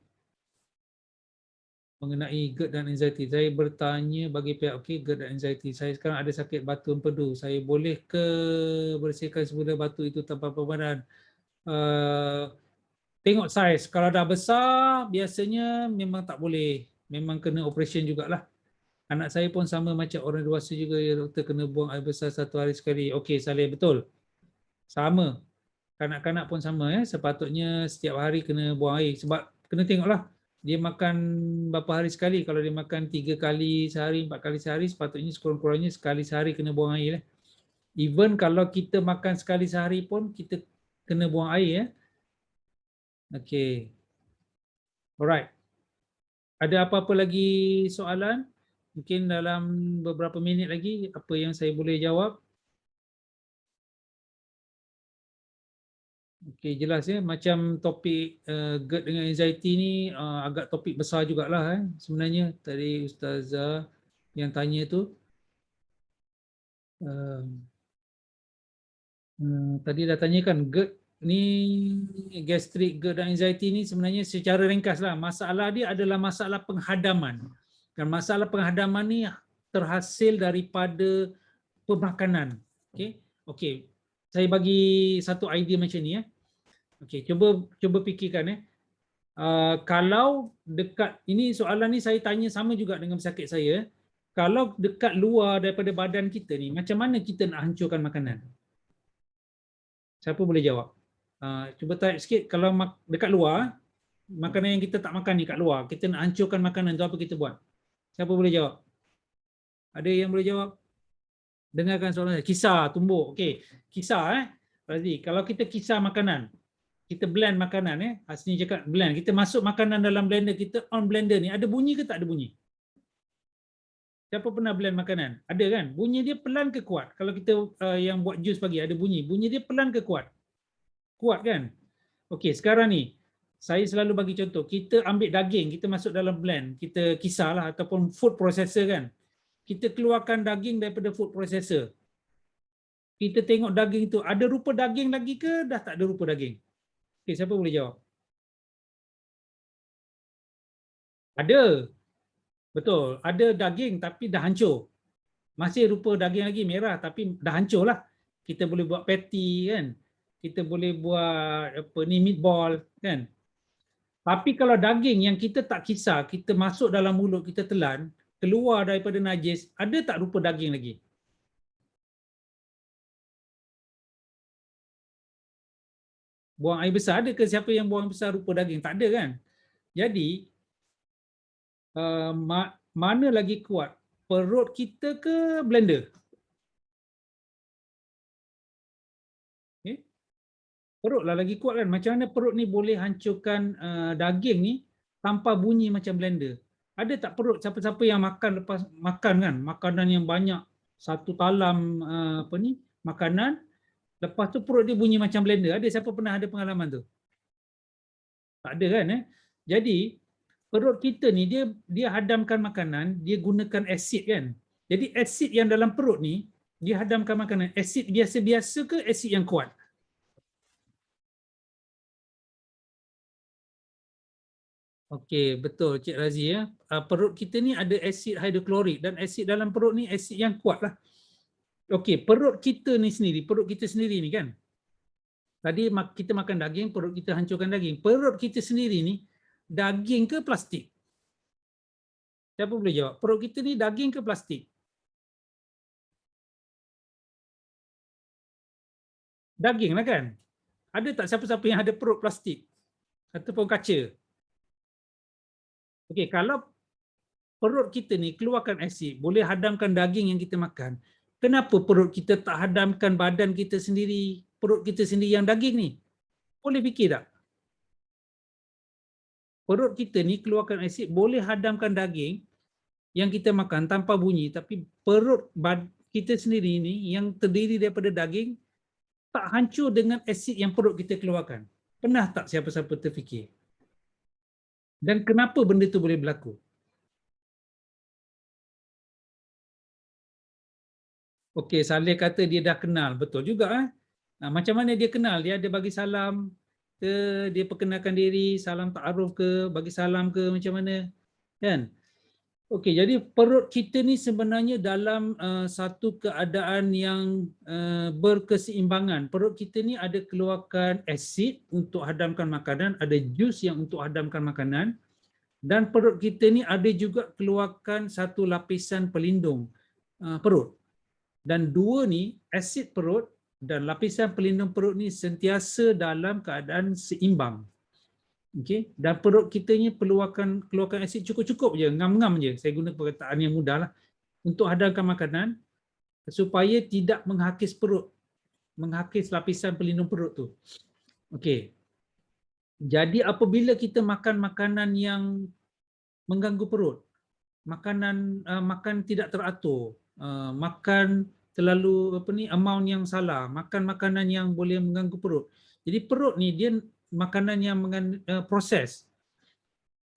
Mengenai GERD dan anxiety, saya bertanya bagi pihak GERD dan anxiety. Saya sekarang ada sakit batu empedu. Saya boleh ke bersihkan semula batu itu tanpa pembenaran? Tengok saiz. Kalau dah besar, biasanya memang tak boleh. Memang kena operation jugalah. Anak saya pun sama macam orang dewasa juga, ya doktor, kena buang air besar 1 hari sekali. Okey, Saleh, betul. Sama. Kanak-kanak pun sama. Sepatutnya setiap hari kena buang air. Sebab kena tengoklah. Dia makan berapa hari sekali. Kalau dia makan 3 kali sehari, 4 kali sehari, sepatutnya sekurang-kurangnya sekali sehari kena buang air. Even kalau kita makan sekali sehari pun, kita kena buang air. Okey. Alright. Ada apa-apa lagi soalan? Mungkin dalam beberapa minit lagi, apa yang saya boleh jawab? Okey, jelas macam topik GERD dengan anxiety ni agak topik besar jugalah sebenarnya. Tadi Ustazah yang tanya tu tadi dah tanyakan GERD ni, gastrik, GERD dan anxiety ni sebenarnya secara ringkas lah, masalah dia adalah masalah penghadaman. Dan masalah penghadaman ni terhasil daripada pemakanan. Okey. Saya bagi satu idea macam ni. Okey, cuba fikirkan Kalau dekat, ini soalan ni saya tanya sama juga dengan pesakit saya. Kalau dekat luar daripada badan kita ni, macam mana kita nak hancurkan makanan? Siapa boleh jawab? Cuba type sikit. Kalau dekat luar, makanan yang kita tak makan ni kat luar, kita nak hancurkan makanan tu, apa kita buat? Siapa boleh jawab? Ada yang boleh jawab? Dengarkan soalan saya. Kisar, tumbuk. Okey, kisar Razi, kalau kita kisar makanan, kita blend makanan Hasni cakap blend, kita masuk makanan dalam blender, kita on blender ni, ada bunyi ke tak ada bunyi? Siapa pernah blend makanan? Ada kan? Bunyi dia pelan ke kuat? Kalau kita yang buat jus pagi ada bunyi. Bunyi dia pelan ke kuat? Kuat kan? Okey, sekarang ni saya selalu bagi contoh. Kita ambil daging, kita masuk dalam blend, kita kisar lah ataupun food processor kan. Kita keluarkan daging daripada food processor. Kita tengok daging tu, ada rupa daging lagi ke dah tak ada rupa daging? Okey, siapa boleh jawab? Ada. Betul, ada daging tapi dah hancur. Masih rupa daging lagi merah tapi dah hancur lah. Kita boleh buat patty kan. Kita boleh buat apa ni, meatball kan. Tapi kalau daging yang kita tak kisar, kita masuk dalam mulut, kita telan, keluar daripada najis, ada tak rupa daging lagi? Buang air besar, ada ke siapa yang buang besar rupa daging? Tak ada kan? Jadi mana lagi kuat? Perut kita ke blender? Okay. Perut lah lagi kuat kan? Macam mana perut ni boleh hancurkan daging ni tanpa bunyi macam blender? Ada tak perut siapa-siapa yang makan lepas makan kan? Makanan yang banyak, satu talam makanan, lepas tu perut dia bunyi macam blender. Ada siapa pernah ada pengalaman tu? Tak ada kan? Jadi perut kita ni dia hadamkan makanan, dia gunakan asid kan. Jadi asid yang dalam perut ni dia hadamkan makanan. Asid biasa-biasa ke asid yang kuat? Okey, betul Cik Razi ya. Perut kita ni ada asid hidroklorik dan asid dalam perut ni asid yang kuat lah. Okey, perut kita ni sendiri, perut kita sendiri ni kan. Tadi kita makan daging, perut kita hancurkan daging. Perut kita sendiri ni daging ke plastik? Siapa boleh jawab? Perut kita ni daging ke plastik? Daging lah kan? Ada tak siapa-siapa yang ada perut plastik? Ataupun kaca? Okey, kalau perut kita ni keluarkan asid, boleh hadamkan daging yang kita makan. Kenapa perut kita tak hadamkan badan kita sendiri, perut kita sendiri yang daging ni? Boleh fikir tak? Perut kita ni keluarkan asid, boleh hadamkan daging yang kita makan tanpa bunyi, tapi perut kita sendiri ni yang terdiri daripada daging tak hancur dengan asid yang perut kita keluarkan. Pernah tak siapa-siapa terfikir? Dan kenapa benda tu boleh berlaku? Okey, Saleh kata dia dah kenal. Betul juga. Macam mana dia kenal? Dia ada bagi salam ke, dia perkenalkan diri, salam ta'aruf ke, bagi salam ke, macam mana? Kan? Okey, jadi perut kita ni sebenarnya dalam satu keadaan yang berkeseimbangan. Perut kita ni ada keluarkan asid untuk hadamkan makanan, ada jus yang untuk hadamkan makanan, dan perut kita ni ada juga keluarkan satu lapisan pelindung perut. Dan dua ni, asid perut dan lapisan pelindung perut ni sentiasa dalam keadaan seimbang. Okey, dan perut kita ni keluarkan asid cukup-cukup je, ngam-ngam je. Saya guna perkataan yang mudah lah untuk hadamkan makanan supaya tidak menghakis perut, menghakis lapisan pelindung perut tu. Okey. Jadi apabila kita makan makanan yang mengganggu perut, makan tidak teratur, makan terlalu amount yang salah, makan makanan yang boleh mengganggu perut. Jadi perut ni dia makanan yang proses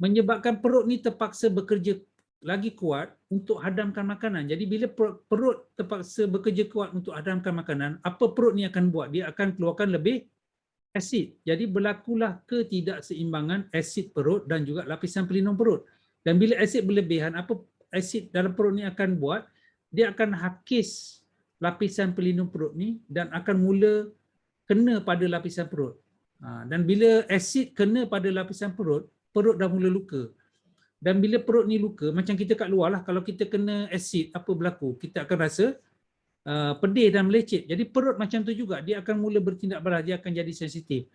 menyebabkan perut ni terpaksa bekerja lagi kuat untuk hadamkan makanan. Jadi bila perut terpaksa bekerja kuat untuk hadamkan makanan, apa perut ni akan buat? Dia akan keluarkan lebih asid. Jadi berlakulah ketidakseimbangan asid perut dan juga lapisan pelindung perut. Dan bila asid berlebihan, apa asid dalam perut ni akan buat? Dia akan hakis lapisan pelindung perut ni dan akan mula kena pada lapisan perut. Dan bila asid kena pada lapisan perut, perut dah mula luka. Dan bila perut ni luka, macam kita kat luar lah, kalau kita kena asid, apa berlaku? Kita akan rasa pedih dan melecet. Jadi perut macam tu juga, dia akan mula bertindak balas, dia akan jadi sensitif.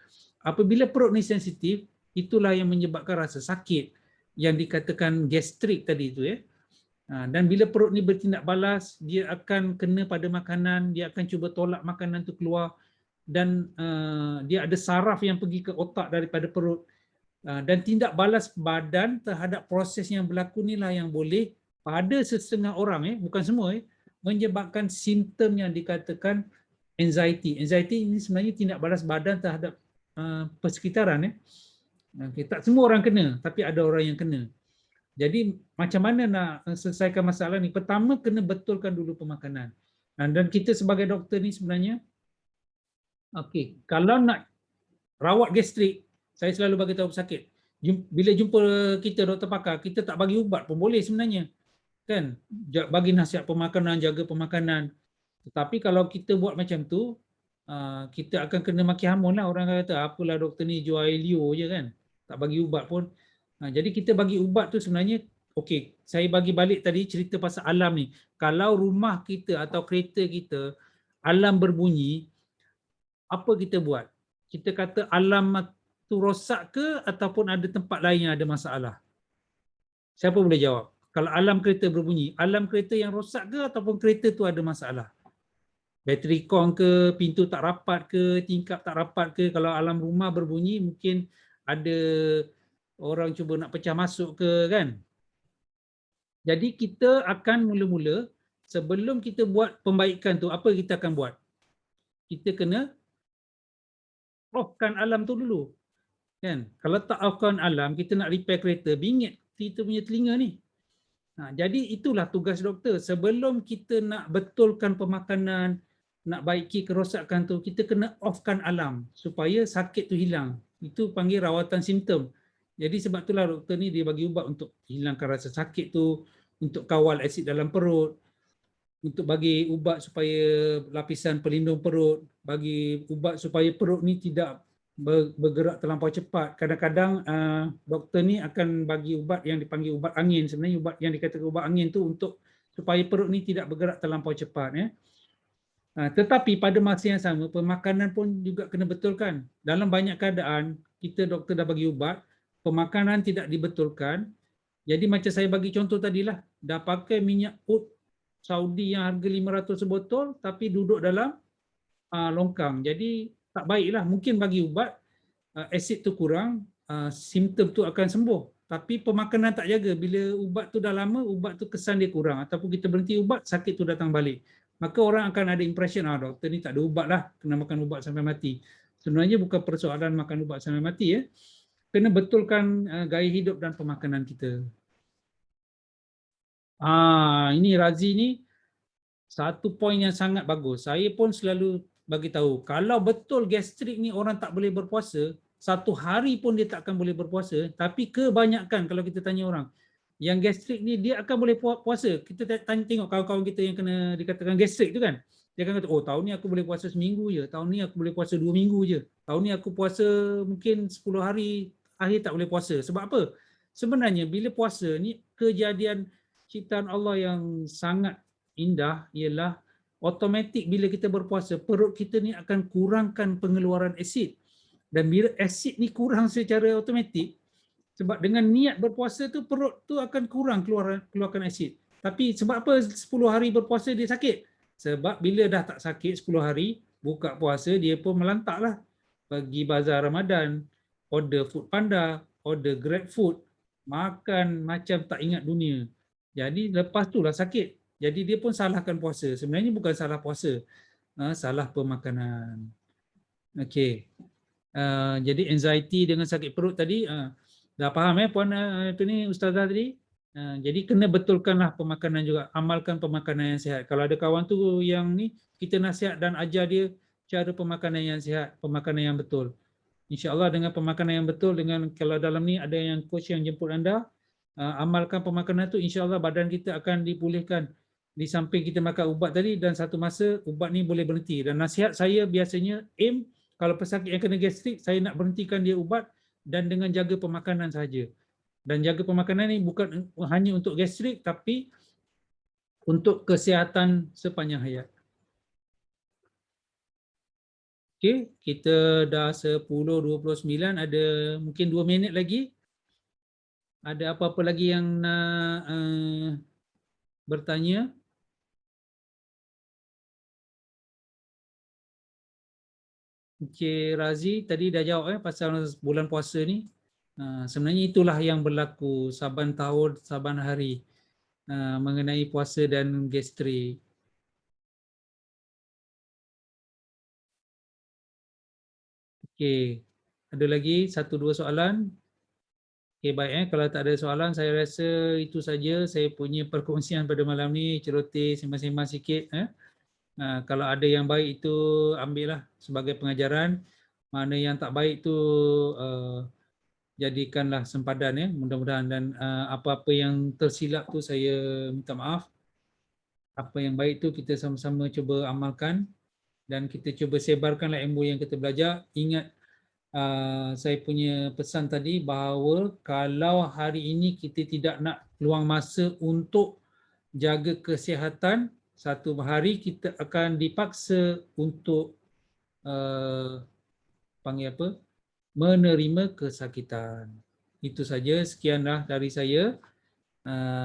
Apabila perut ni sensitif, itulah yang menyebabkan rasa sakit yang dikatakan gastrik tadi tu ya. Dan bila perut ni bertindak balas, dia akan kena pada makanan, dia akan cuba tolak makanan tu keluar, dan dia ada saraf yang pergi ke otak daripada perut, dan tindak balas badan terhadap proses yang berlaku ni lah yang boleh pada setengah orang bukan semua menyebabkan simptom yang dikatakan anxiety. Anxiety ini sebenarnya tindak balas badan terhadap persekitaran Okay, tak semua orang kena, tapi ada orang yang kena. Jadi macam mana nak selesaikan masalah ni? Pertama kena betulkan dulu pemakanan. Dan kita sebagai doktor ni sebenarnya, okey, kalau nak rawat gastrik, saya selalu bagi tahu pesakit, bila jumpa kita doktor pakar, kita tak bagi ubat pun boleh sebenarnya. Kan? Bagi nasihat pemakanan, jaga pemakanan. Tetapi kalau kita buat macam tu, kita akan kena maki hamun lah. Orang kata, apalah doktor ni jual air liur je kan. Tak bagi ubat pun. Jadi kita bagi ubat tu sebenarnya, okey, saya bagi balik tadi cerita pasal alarm ni. Kalau rumah kita atau kereta kita, alarm berbunyi, apa kita buat? Kita kata alarm tu rosak ke ataupun ada tempat lain yang ada masalah? Siapa boleh jawab? Kalau alarm kereta berbunyi, alarm kereta yang rosak ke ataupun kereta tu ada masalah? Bateri kong ke, pintu tak rapat ke, tingkap tak rapat ke? Kalau alarm rumah berbunyi, mungkin ada orang cuba nak pecah masuk ke kan? Jadi kita akan mula-mula, sebelum kita buat pembaikan tu, apa kita akan buat? Kita kena offkan alarm tu dulu. Kan? Kalau tak offkan alarm, kita nak repair kereta, bingit kita punya telinga ni. Jadi itulah tugas doktor. Sebelum kita nak betulkan pemakanan, nak baiki kerosakan tu, kita kena offkan alarm supaya sakit tu hilang. Itu panggil rawatan simptom. Jadi sebab itulah doktor ni dia bagi ubat untuk hilangkan rasa sakit tu, untuk kawal asid dalam perut, untuk bagi ubat supaya lapisan pelindung perut, bagi ubat supaya perut ni tidak bergerak terlampau cepat. Kadang-kadang doktor ni akan bagi ubat yang dipanggil ubat angin. Sebenarnya ubat yang dikatakan ubat angin tu untuk supaya perut ni tidak bergerak terlampau cepat ya. Tetapi pada masa yang sama, pemakanan pun juga kena betulkan. Dalam banyak keadaan, kita doktor dah bagi ubat, pemakanan tidak dibetulkan. Jadi macam saya bagi contoh tadilah, dah pakai minyak oat Saudi yang harga 500 botol tapi duduk dalam longkang. Jadi tak baiklah, mungkin bagi ubat, asid tu kurang, simptom tu akan sembuh. Tapi pemakanan tak jaga, bila ubat tu dah lama, ubat tu kesan dia kurang. Ataupun kita berhenti ubat, sakit tu datang balik. Maka orang akan ada impression, doktor ni tak ada ubat lah, kena makan ubat sampai mati. Sebenarnya bukan persoalan makan ubat sampai mati ya. Kena betulkan gaya hidup dan pemakanan kita. Ini Razi ni satu poin yang sangat bagus. Saya pun selalu bagi tahu, kalau betul gastrik ni orang tak boleh berpuasa, satu hari pun dia tak akan boleh berpuasa, tapi kebanyakan kalau kita tanya orang, yang gastrik ni dia akan boleh puasa. Kita tengok kawan-kawan kita yang kena dikatakan gastrik tu kan. Dia akan kata, oh tahun ni aku boleh puasa seminggu je, tahun ni aku boleh puasa 2 minggu je, tahun ni aku puasa mungkin 10 hari, akhir tak boleh puasa. Sebab apa? Sebenarnya bila puasa ni kejadian ciptaan Allah yang sangat indah ialah automatik bila kita berpuasa, perut kita ni akan kurangkan pengeluaran asid. Dan bila asid ni kurang secara automatik, sebab dengan niat berpuasa tu perut tu akan kurang keluarkan asid. Tapi sebab apa 10 hari berpuasa dia sakit? Sebab bila dah tak sakit 10 hari, buka puasa dia pun melantaklah. Pergi bazar Ramadan, order food panda, order grab food, makan macam tak ingat dunia. Jadi lepas tu lah sakit. Jadi dia pun salahkan puasa. Sebenarnya bukan salah puasa, salah pemakanan. Okey. Jadi anxiety dengan sakit perut tadi, dah faham puan tu ni ustazah tadi. Jadi kena betulkanlah pemakanan juga, amalkan pemakanan yang sihat. Kalau ada kawan tu yang ni, kita nasihat dan ajar dia cara pemakanan yang sihat, pemakanan yang betul. InsyaAllah dengan pemakanan yang betul, dengan kalau dalam ni ada yang coach yang jemput anda, amalkan pemakanan tu, insyaAllah badan kita akan dipulihkan. Di samping kita makan ubat tadi, dan satu masa ubat ni boleh berhenti. Dan nasihat saya biasanya aim Kalau pesakit yang kena gastrik, saya nak berhentikan dia ubat dan dengan jaga pemakanan saja. Dan jaga pemakanan ni bukan hanya untuk gastrik tapi untuk kesihatan sepanjang hayat. Okey, kita dah 10:29, ada mungkin 2 minit lagi. Ada apa-apa lagi yang nak bertanya? Encik Razi tadi dah jawab pasal bulan puasa ni. Sebenarnya itulah yang berlaku saban tahun, saban hari mengenai puasa dan gastrik. Okey, ada lagi 1-2 soalan? Okey, baik kalau tak ada soalan, saya rasa itu saja saya punya perkongsian pada malam ni, celoteh sembang-sembang sikit. Kalau ada yang baik itu ambillah sebagai pengajaran, mana yang tak baik itu jadikanlah sempadan ya, mudah-mudahan. Dan apa-apa yang tersilap tu saya minta maaf. Apa yang baik tu kita sama-sama cuba amalkan dan kita cuba sebarkanlah ilmu yang kita belajar. Ingat saya punya pesan tadi bahawa kalau hari ini kita tidak nak luang masa untuk jaga kesihatan, satu hari kita akan dipaksa untuk panggil apa? Menerima kesakitan. Itu saja, sekianlah dari saya.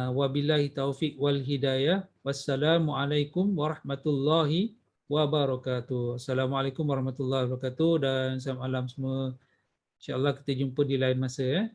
Wabillahi taufik wal hidayah. Wassalamualaikum warahmatullahi wabarakatuh. Assalamualaikum warahmatullahi wabarakatuh dan selamat malam semua. InsyaAllah kita jumpa di lain masa.